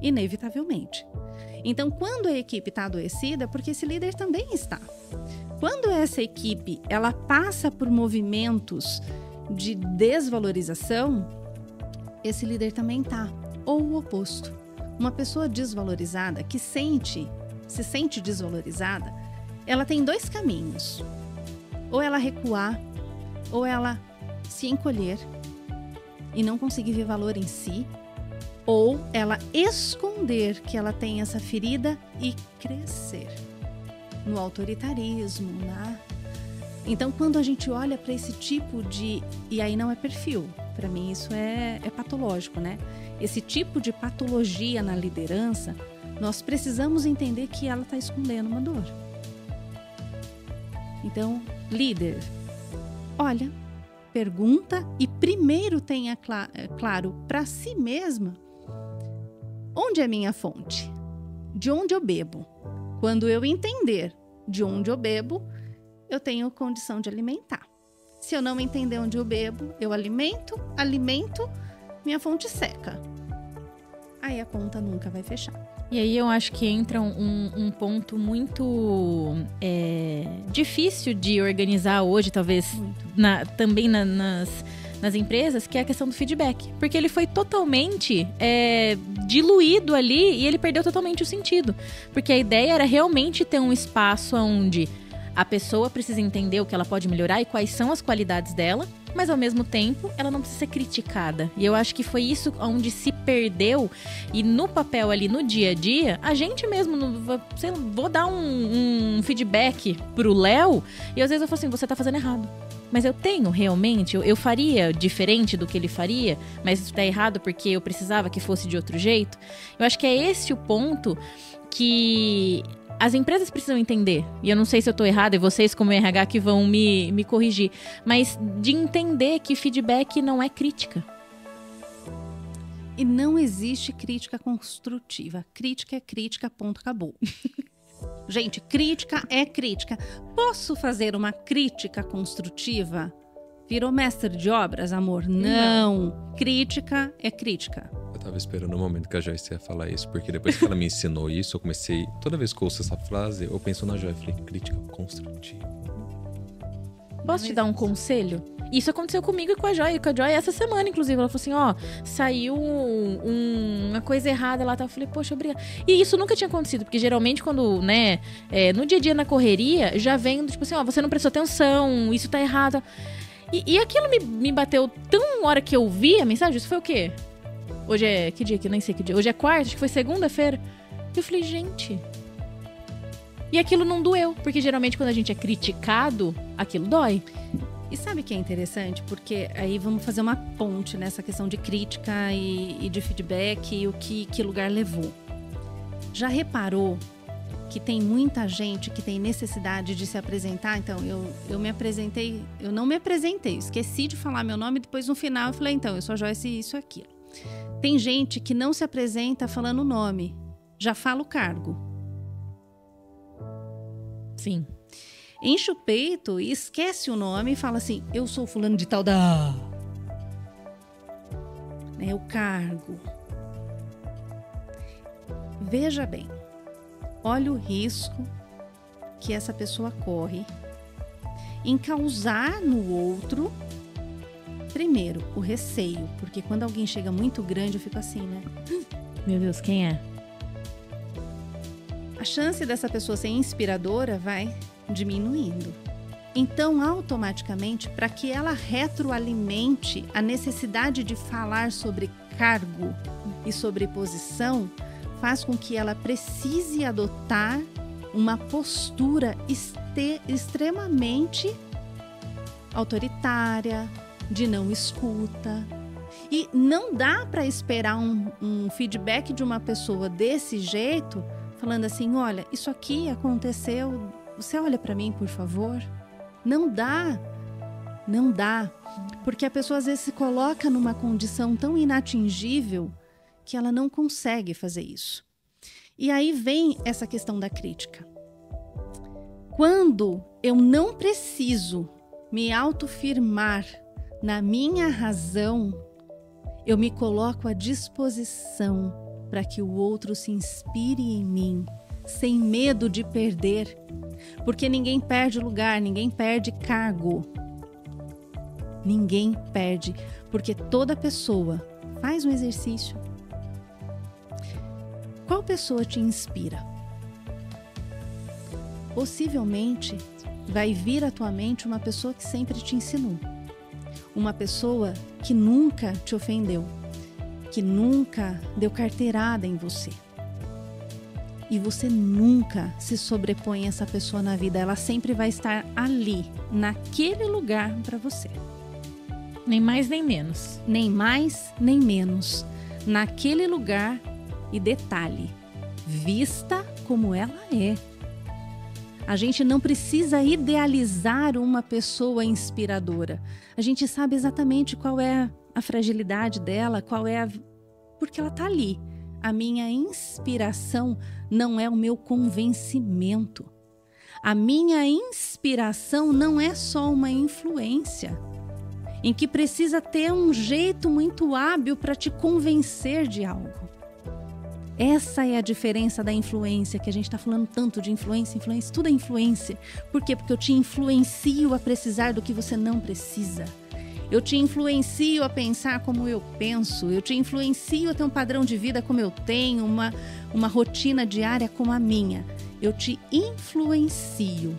inevitavelmente. Então, quando a equipe está adoecida, é porque esse líder também está. Quando essa equipe ela passa por movimentos de desvalorização, esse líder também está. Ou o oposto. Uma pessoa desvalorizada, que se sente desvalorizada, ela tem dois caminhos. Ou ela recuar, ou ela se encolher e não conseguir ver valor em si, ou ela esconder que ela tem essa ferida e crescer no autoritarismo, Então, quando a gente olha para esse tipo de... E aí não é perfil, para mim isso é patológico, Esse tipo de patologia na liderança, nós precisamos entender que ela está escondendo uma dor. Então, líder, olha, pergunta e primeiro tenha claro para si mesma onde é minha fonte, de onde eu bebo. Quando eu entender de onde eu bebo, eu tenho condição de alimentar. Se eu não entender onde eu bebo, eu alimento, minha fonte seca. Aí a conta nunca vai fechar. E aí eu acho que entra um ponto muito difícil de organizar hoje, talvez, também nas empresas, que é a questão do feedback. Porque ele foi totalmente diluído ali e ele perdeu totalmente o sentido. Porque a ideia era realmente ter um espaço onde a pessoa precisa entender o que ela pode melhorar e quais são as qualidades dela, mas ao mesmo tempo ela não precisa ser criticada. E eu acho que foi isso onde se perdeu. E no papel ali, no dia a dia, a gente mesmo, vou dar um feedback pro Léo e às vezes eu falo assim, você tá fazendo errado. Mas eu tenho realmente, eu faria diferente do que ele faria, mas isso tá errado porque eu precisava que fosse de outro jeito. Eu acho que é esse o ponto que as empresas precisam entender, e eu não sei se eu tô errada, e vocês como RH que vão me corrigir, mas de entender que feedback não é crítica. E não existe crítica construtiva. Crítica é crítica, ponto, acabou. Gente, crítica é crítica. Posso fazer uma crítica construtiva? Virou mestre de obras, amor? Não. Crítica é crítica. Eu tava esperando o momento que a Joyce ia falar isso, porque depois que ela me ensinou isso, eu comecei... Toda vez que eu ouço essa frase, eu penso na Joy. Falei, crítica construtiva. Posso te dar um conselho? Isso aconteceu comigo e com a Joy. Com a Joy essa semana, inclusive. Ela falou assim, saiu uma coisa errada lá. Eu falei, poxa, obrigada. E isso nunca tinha acontecido, porque geralmente quando, no dia a dia, na correria, já vem, tipo assim, você não prestou atenção, isso tá errado. E aquilo me bateu tão hora que eu vi a mensagem. Isso foi o quê? Hoje é... Que dia que eu nem sei que dia. Hoje é quarta, acho que foi segunda-feira. E eu falei, gente... E aquilo não doeu, porque geralmente quando a gente é criticado, aquilo dói. E sabe o que é interessante? Porque aí vamos fazer uma ponte nessa questão de crítica e de feedback e o que lugar levou. Já reparou que tem muita gente que tem necessidade de se apresentar? Então, eu me apresentei, eu não me apresentei, esqueci de falar meu nome, depois no final eu falei, então, eu sou a Joyce, isso e aquilo. Tem gente que não se apresenta falando o nome, já fala o cargo. Sim. Enche o peito e esquece o nome e fala assim, eu sou fulano de tal da... o cargo. Veja bem, olha o risco que essa pessoa corre em causar no outro, primeiro, o receio. Porque quando alguém chega muito grande, eu fico assim, Meu Deus, quem é? A chance dessa pessoa ser inspiradora vai diminuindo. Então, automaticamente, para que ela retroalimente a necessidade de falar sobre cargo e sobre posição, faz com que ela precise adotar uma postura extremamente autoritária, de não escuta. E não dá para esperar um feedback de uma pessoa desse jeito, falando assim, olha, isso aqui aconteceu, você olha para mim, por favor? Não dá. Não dá. Porque a pessoa às vezes se coloca numa condição tão inatingível que ela não consegue fazer isso. E aí vem essa questão da crítica. Quando eu não preciso me autoafirmar na minha razão, eu me coloco à disposição para que o outro se inspire em mim, sem medo de perder. Porque ninguém perde lugar, ninguém perde cargo. Ninguém perde, porque toda pessoa faz um exercício. Qual pessoa te inspira? Possivelmente vai vir à tua mente uma pessoa que sempre te ensinou. Uma pessoa que nunca te ofendeu, que nunca deu carteirada em você. E você nunca se sobrepõe a essa pessoa na vida. Ela sempre vai estar ali, naquele lugar para você. Nem mais nem menos. Nem mais nem menos. Naquele lugar e detalhe, vista como ela é. A gente não precisa idealizar uma pessoa inspiradora. A gente sabe exatamente qual é a fragilidade dela, porque ela está ali. A minha inspiração não é o meu convencimento. A minha inspiração não é só uma influência, em que precisa ter um jeito muito hábil para te convencer de algo. Essa é a diferença da influência, que a gente está falando tanto de influência, tudo é influência. Por quê? Porque eu te influencio a precisar do que você não precisa. Eu te influencio a pensar como eu penso, eu te influencio a ter um padrão de vida como eu tenho, uma rotina diária como a minha. Eu te influencio.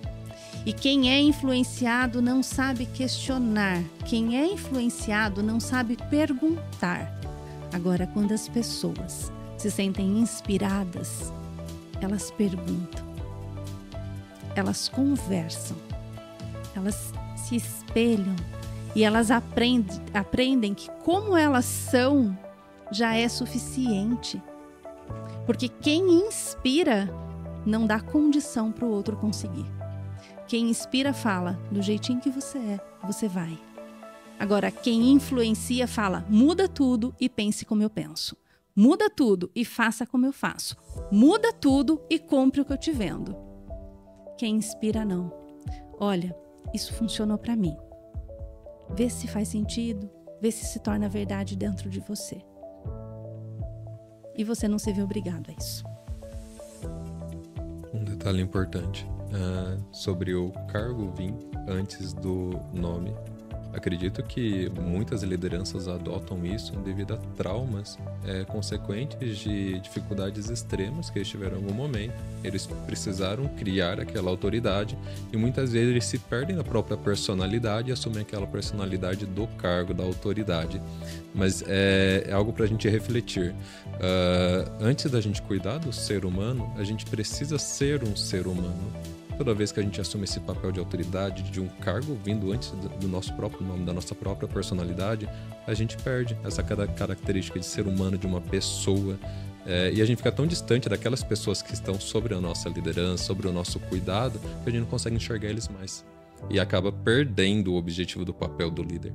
E quem é influenciado não sabe questionar. Quem é influenciado não sabe perguntar. Agora, quando as pessoas se sentem inspiradas, elas perguntam, elas conversam, elas se espelham e elas aprendem que como elas são já é suficiente. Porque quem inspira não dá condição para o outro conseguir. Quem inspira fala, do jeitinho que você é, você vai. Agora, quem influencia fala, muda tudo e pense como eu penso. Muda tudo e faça como eu faço. Muda tudo e compre o que eu te vendo. Quem inspira, não. Olha, isso funcionou para mim. Vê se faz sentido, vê se torna verdade dentro de você. E você não se vê obrigado a isso. Um detalhe importante sobre o cargo vir antes do nome. Acredito que muitas lideranças adotam isso devido a traumas consequentes de dificuldades extremas que eles tiveram em algum momento. Eles precisaram criar aquela autoridade e muitas vezes eles se perdem da própria personalidade e assumem aquela personalidade do cargo, da autoridade. Mas é algo para a gente refletir. Antes da gente cuidar do ser humano, a gente precisa ser um ser humano. Toda vez que a gente assume esse papel de autoridade, de um cargo vindo antes do nosso próprio nome, da nossa própria personalidade, a gente perde essa característica de ser humano, de uma pessoa. E a gente fica tão distante daquelas pessoas que estão sobre a nossa liderança, sobre o nosso cuidado, que a gente não consegue enxergar eles mais. E acaba perdendo o objetivo do papel do líder.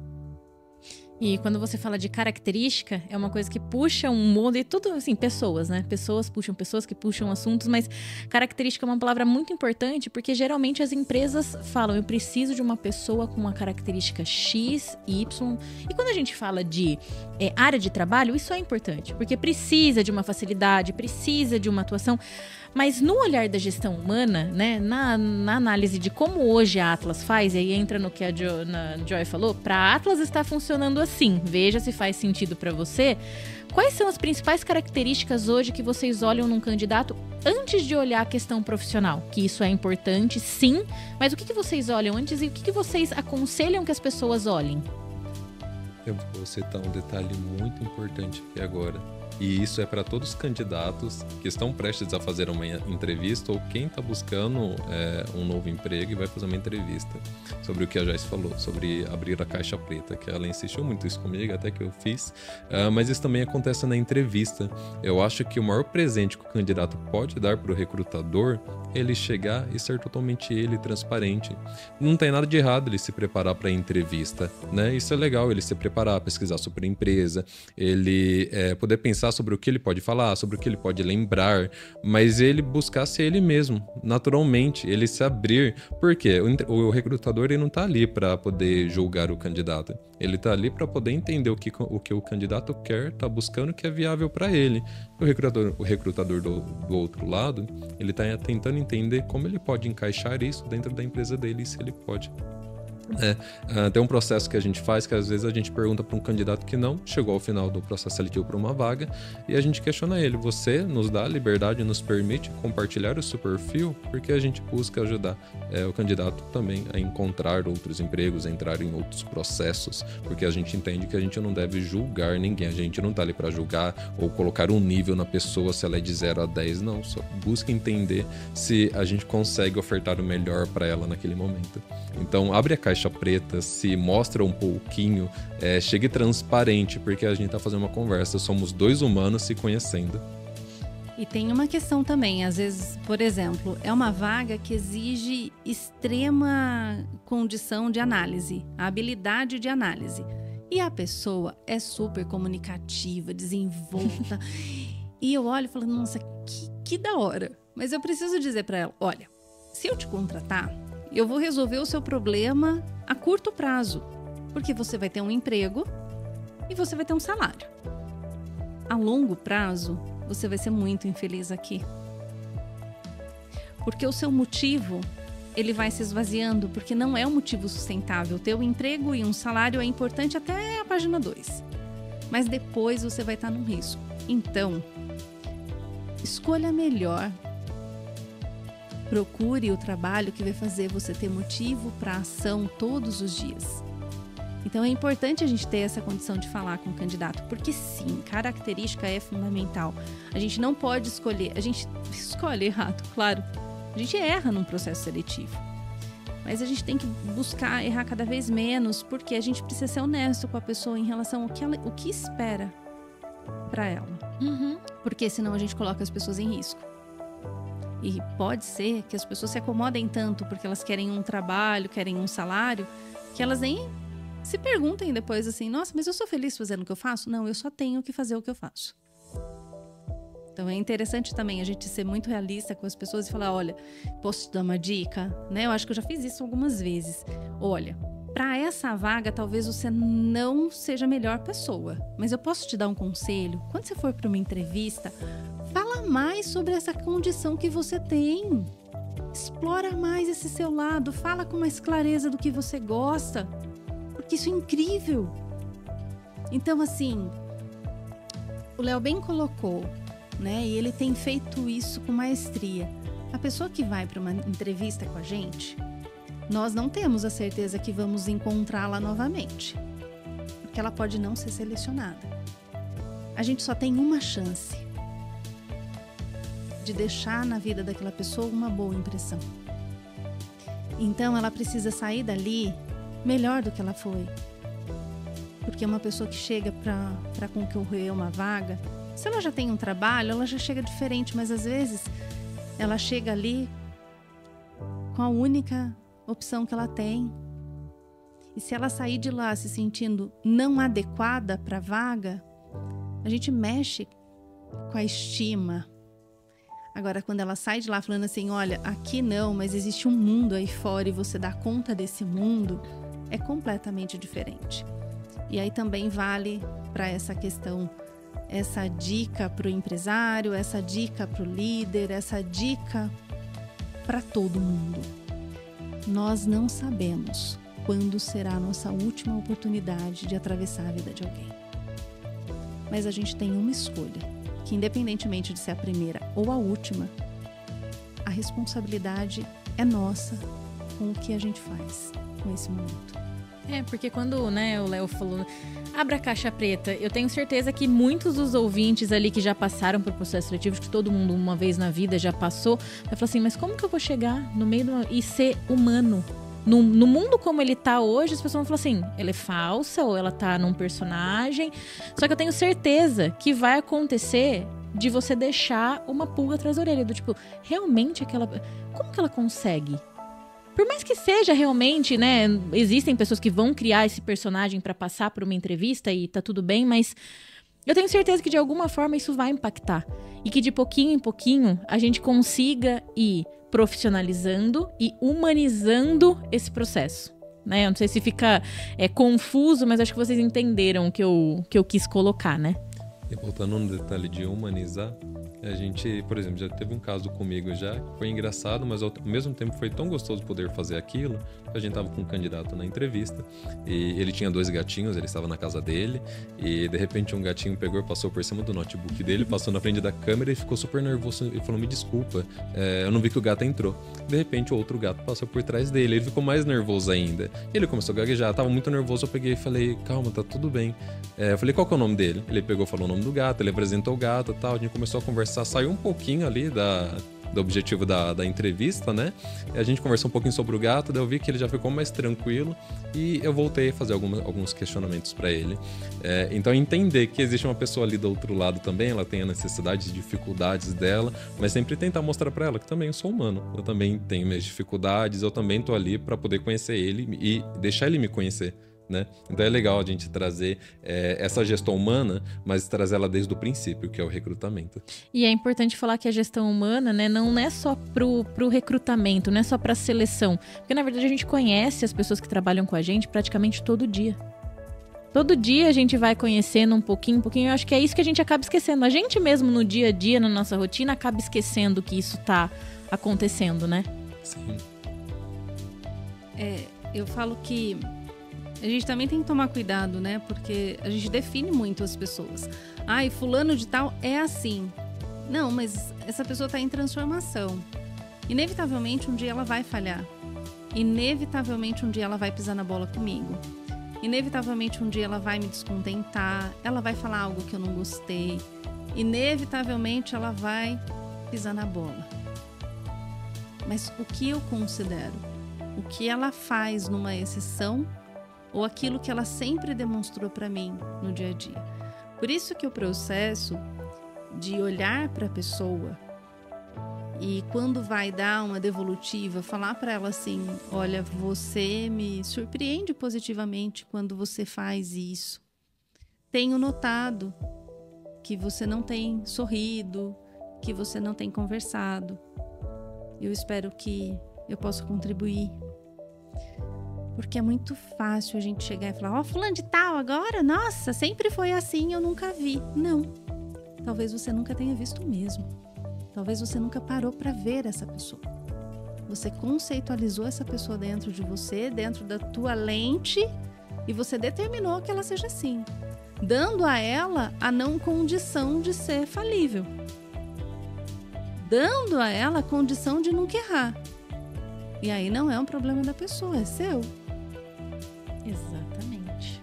E quando você fala de característica, é uma coisa que puxa um mundo, e tudo assim, pessoas, né? Pessoas que puxam assuntos, mas característica é uma palavra muito importante, porque geralmente as empresas falam, eu preciso de uma pessoa com uma característica X, Y. E quando a gente fala de área de trabalho, isso é importante, porque precisa de uma facilidade, precisa de uma atuação. Mas no olhar da gestão humana, né, na análise de como hoje a Atlas faz, e aí entra no que a Joy falou, para a Atlas estar funcionando assim, veja se faz sentido para você. Quais são as principais características hoje que vocês olham num candidato antes de olhar a questão profissional? Que isso é importante, sim, mas o que vocês olham antes e o que vocês aconselham que as pessoas olhem? Eu vou citar um detalhe muito importante aqui agora. E isso é para todos os candidatos que estão prestes a fazer uma entrevista ou quem está buscando um novo emprego e vai fazer uma entrevista. Sobre o que a Joyce falou, sobre abrir a caixa preta, que ela insistiu muito isso comigo, até que eu fiz. Mas isso também acontece na entrevista. Eu acho que o maior presente que o candidato pode dar para o recrutador é ele chegar e ser totalmente ele, transparente. Não tem nada de errado ele se preparar para a entrevista, né? Isso é legal, ele se preparar, pesquisar sobre a empresa, ele poder pensar sobre o que ele pode falar, sobre o que ele pode lembrar, mas ele buscar ser ele mesmo, naturalmente, ele se abrir. Por quê? O recrutador ele não está ali para poder julgar o candidato, ele está ali para poder entender o que o candidato quer, está buscando o que é viável para ele. O recrutador do outro lado, ele está tentando entender como ele pode encaixar isso dentro da empresa dele e se ele pode. Tem um processo que a gente faz que às vezes a gente pergunta para um candidato que não chegou ao final do processo seletivo para uma vaga e a gente questiona ele: você nos dá a liberdade, nos permite compartilhar o seu perfil? Porque a gente busca ajudar o candidato também a encontrar outros empregos, a entrar em outros processos, porque a gente entende que a gente não deve julgar ninguém, a gente não está ali para julgar ou colocar um nível na pessoa se ela é de 0 a 10, não, só busca entender se a gente consegue ofertar o melhor para ela naquele momento. Então abre a caixa preta, se mostra um pouquinho, chegue transparente, porque a gente tá fazendo uma conversa, somos dois humanos se conhecendo. E tem uma questão também, às vezes, por exemplo, é uma vaga que exige extrema condição de análise, a habilidade de análise. E a pessoa é super comunicativa, desenvolta. E eu olho e falo, nossa, que da hora. Mas eu preciso dizer para ela, olha, se eu te contratar, eu vou resolver o seu problema a curto prazo, porque você vai ter um emprego e você vai ter um salário. A longo prazo, você vai ser muito infeliz aqui. Porque o seu motivo, ele vai se esvaziando, porque não é um motivo sustentável. Ter um emprego e um salário é importante até a página 2. Mas depois você vai estar num risco. Então, escolha melhor. Procure o trabalho que vai fazer você ter motivo para ação todos os dias. Então é importante a gente ter essa condição de falar com o candidato, porque sim, característica é fundamental. A gente não pode escolher, a gente escolhe errado, claro. A gente erra num processo seletivo. Mas a gente tem que buscar errar cada vez menos, porque a gente precisa ser honesto com a pessoa em relação ao que espera para ela. Uhum. Porque senão a gente coloca as pessoas em risco. E pode ser que as pessoas se acomodem tanto porque elas querem um trabalho, querem um salário, que elas nem se perguntem depois assim, nossa, mas eu sou feliz fazendo o que eu faço? Não, eu só tenho que fazer o que eu faço. Então é interessante também a gente ser muito realista com as pessoas e falar, olha, posso te dar uma dica? Né? Eu acho que eu já fiz isso algumas vezes. Olha, para essa vaga talvez você não seja a melhor pessoa, mas eu posso te dar um conselho? Quando você for para uma entrevista, fala mais sobre essa condição que você tem. Explora mais esse seu lado, fala com mais clareza do que você gosta, porque isso é incrível. Então, assim, o Léo bem colocou, né? E ele tem feito isso com maestria. A pessoa que vai para uma entrevista com a gente, nós não temos a certeza que vamos encontrá-la novamente, porque ela pode não ser selecionada. A gente só tem uma chance de deixar na vida daquela pessoa uma boa impressão. Então ela precisa sair dali melhor do que ela foi. Porque uma pessoa que chega para concorrer a uma vaga, se ela já tem um trabalho, ela já chega diferente, mas às vezes ela chega ali com a única opção que ela tem. E se ela sair de lá se sentindo não adequada para a vaga, a gente mexe com a estima. Agora, quando ela sai de lá falando assim, olha, aqui não, mas existe um mundo aí fora e você dá conta desse mundo, é completamente diferente. E aí também vale para essa questão, essa dica para o empresário, essa dica para o líder, essa dica para todo mundo. Nós não sabemos quando será a nossa última oportunidade de atravessar a vida de alguém. Mas a gente tem uma escolha, que independentemente de ser a primeira ou a última, a responsabilidade é nossa com o que a gente faz com esse momento. Porque quando, né, o Léo falou, abra a caixa preta, eu tenho certeza que muitos dos ouvintes ali que já passaram por processo seletivo, que todo mundo uma vez na vida já passou, vai falar assim, mas como que eu vou chegar no meio e ser humano? No mundo como ele tá hoje, as pessoas vão falar assim, ela é falsa ou ela tá num personagem. Só que eu tenho certeza que vai acontecer de você deixar uma pulga atrás da orelha. Do tipo, realmente aquela... Como que ela consegue? Por mais que seja realmente, né? Existem pessoas que vão criar esse personagem pra passar por uma entrevista e tá tudo bem, mas... Eu tenho certeza que de alguma forma isso vai impactar. E que de pouquinho em pouquinho a gente consiga ir profissionalizando e humanizando esse processo, né? Eu não sei se fica confuso, mas acho que vocês entenderam o que eu quis colocar, né? E voltando no detalhe de humanizar, a gente, por exemplo, já teve um caso comigo já, que foi engraçado, mas ao mesmo tempo foi tão gostoso poder fazer aquilo, que a gente tava com um candidato na entrevista, e ele tinha 2 gatinhos, ele estava na casa dele, e de repente um gatinho pegou e passou por cima do notebook dele, passou na frente da câmera e ficou super nervoso, e falou, me desculpa, eu não vi que o gato entrou. De repente o outro gato passou por trás dele, ele ficou mais nervoso ainda. Ele começou a gaguejar, tava muito nervoso, eu peguei e falei, calma, tá tudo bem. Eu falei, qual que é o nome dele? Ele pegou e falou o nome do gato, ele apresentou o gato e tal, a gente começou a conversar, saiu um pouquinho ali do objetivo da entrevista, né? A gente conversou um pouquinho sobre o gato, daí eu vi que ele já ficou mais tranquilo e eu voltei a fazer alguns questionamentos para ele. Então entender que existe uma pessoa ali do outro lado também, ela tem as necessidades e dificuldades dela, mas sempre tentar mostrar para ela que também eu sou humano, eu também tenho minhas dificuldades, eu também tô ali para poder conhecer ele e deixar ele me conhecer. Né? Então é legal a gente trazer essa gestão humana, mas trazer ela desde o princípio, que é o recrutamento. E é importante falar que a gestão humana, né, não é só pro recrutamento, não é só pra seleção. Porque na verdade a gente conhece as pessoas que trabalham com a gente praticamente todo dia. Todo dia a gente vai conhecendo um pouquinho. Eu acho que é isso que a gente acaba esquecendo. A gente mesmo no dia a dia, na nossa rotina, acaba esquecendo que isso tá acontecendo, né? Sim. Eu falo que a gente também tem que tomar cuidado, né? Porque a gente define muito as pessoas. E fulano de tal é assim. Não, mas essa pessoa está em transformação. Inevitavelmente um dia ela vai falhar. Inevitavelmente um dia ela vai pisar na bola comigo. Inevitavelmente um dia ela vai me descontentar. Ela vai falar algo que eu não gostei. Inevitavelmente ela vai pisar na bola. Mas o que eu considero? O que ela faz numa exceção ou aquilo que ela sempre demonstrou para mim no dia a dia. Por isso que o processo de olhar para a pessoa e quando vai dar uma devolutiva, falar para ela assim, olha, você me surpreende positivamente quando você faz isso. Tenho notado que você não tem sorrido, que você não tem conversado. Eu espero que eu possa contribuir. Porque é muito fácil a gente chegar e falar, fulano de tal agora, nossa, sempre foi assim, eu nunca vi. Não, talvez você nunca tenha visto mesmo. Talvez você nunca parou para ver essa pessoa. Você conceitualizou essa pessoa dentro de você, dentro da tua lente, e você determinou que ela seja assim, dando a ela a não condição de ser falível. Dando a ela a condição de nunca errar. E aí não é um problema da pessoa, é seu. Exatamente.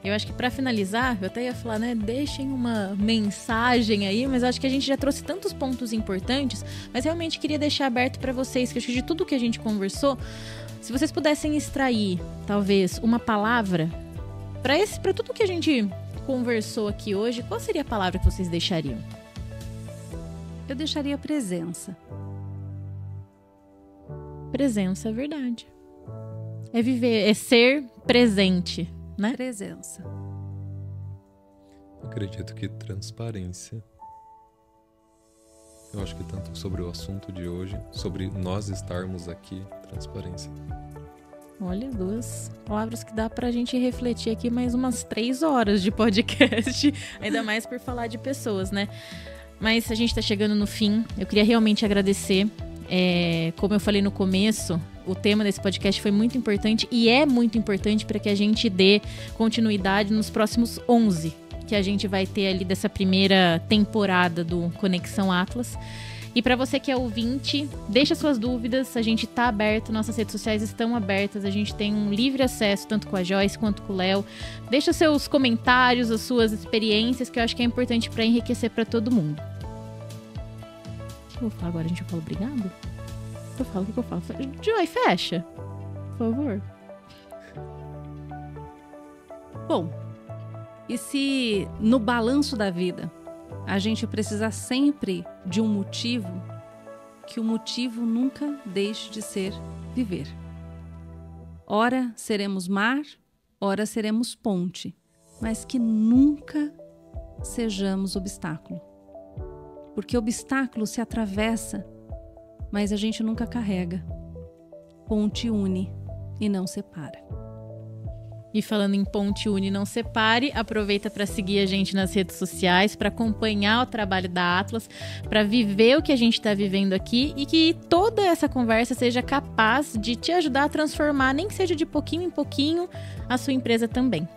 Eu acho que para finalizar, eu até ia falar, né, deixem uma mensagem aí, mas eu acho que a gente já trouxe tantos pontos importantes, mas realmente queria deixar aberto para vocês, que eu acho que de tudo que a gente conversou, se vocês pudessem extrair, talvez, uma palavra para tudo que a gente conversou aqui hoje, qual seria a palavra que vocês deixariam? Eu deixaria presença. Presença, é verdade. É viver, é ser presente, né? Presença. Acredito que transparência. Eu acho que tanto sobre o assunto de hoje, sobre nós estarmos aqui, transparência. Olha, 2 palavras que dá pra gente refletir aqui mais umas 3 horas de podcast, ainda mais por falar de pessoas, né? Mas a gente tá chegando no fim, eu queria realmente agradecer. Como eu falei no começo, o tema desse podcast foi muito importante e é muito importante para que a gente dê continuidade nos próximos 11 que a gente vai ter ali dessa primeira temporada do Conexão Atlas. E para você que é ouvinte, deixa suas dúvidas, a gente tá aberto, nossas redes sociais estão abertas, a gente tem um livre acesso tanto com a Joyce quanto com o Léo. Deixa seus comentários, as suas experiências, que eu acho que é importante para enriquecer para todo mundo. O que eu vou falar agora? A gente fala obrigado? O que eu falo? Joy, fecha, por favor. Bom, e se no balanço da vida a gente precisa sempre de um motivo, que o motivo nunca deixe de ser viver. Ora seremos mar, ora seremos ponte, mas que nunca sejamos obstáculo. Porque obstáculo se atravessa, mas a gente nunca carrega. Ponte une e não separa. E falando em ponte une, não separe, aproveita para seguir a gente nas redes sociais, para acompanhar o trabalho da Atlas, para viver o que a gente está vivendo aqui e que toda essa conversa seja capaz de te ajudar a transformar, nem que seja de pouquinho em pouquinho, a sua empresa também.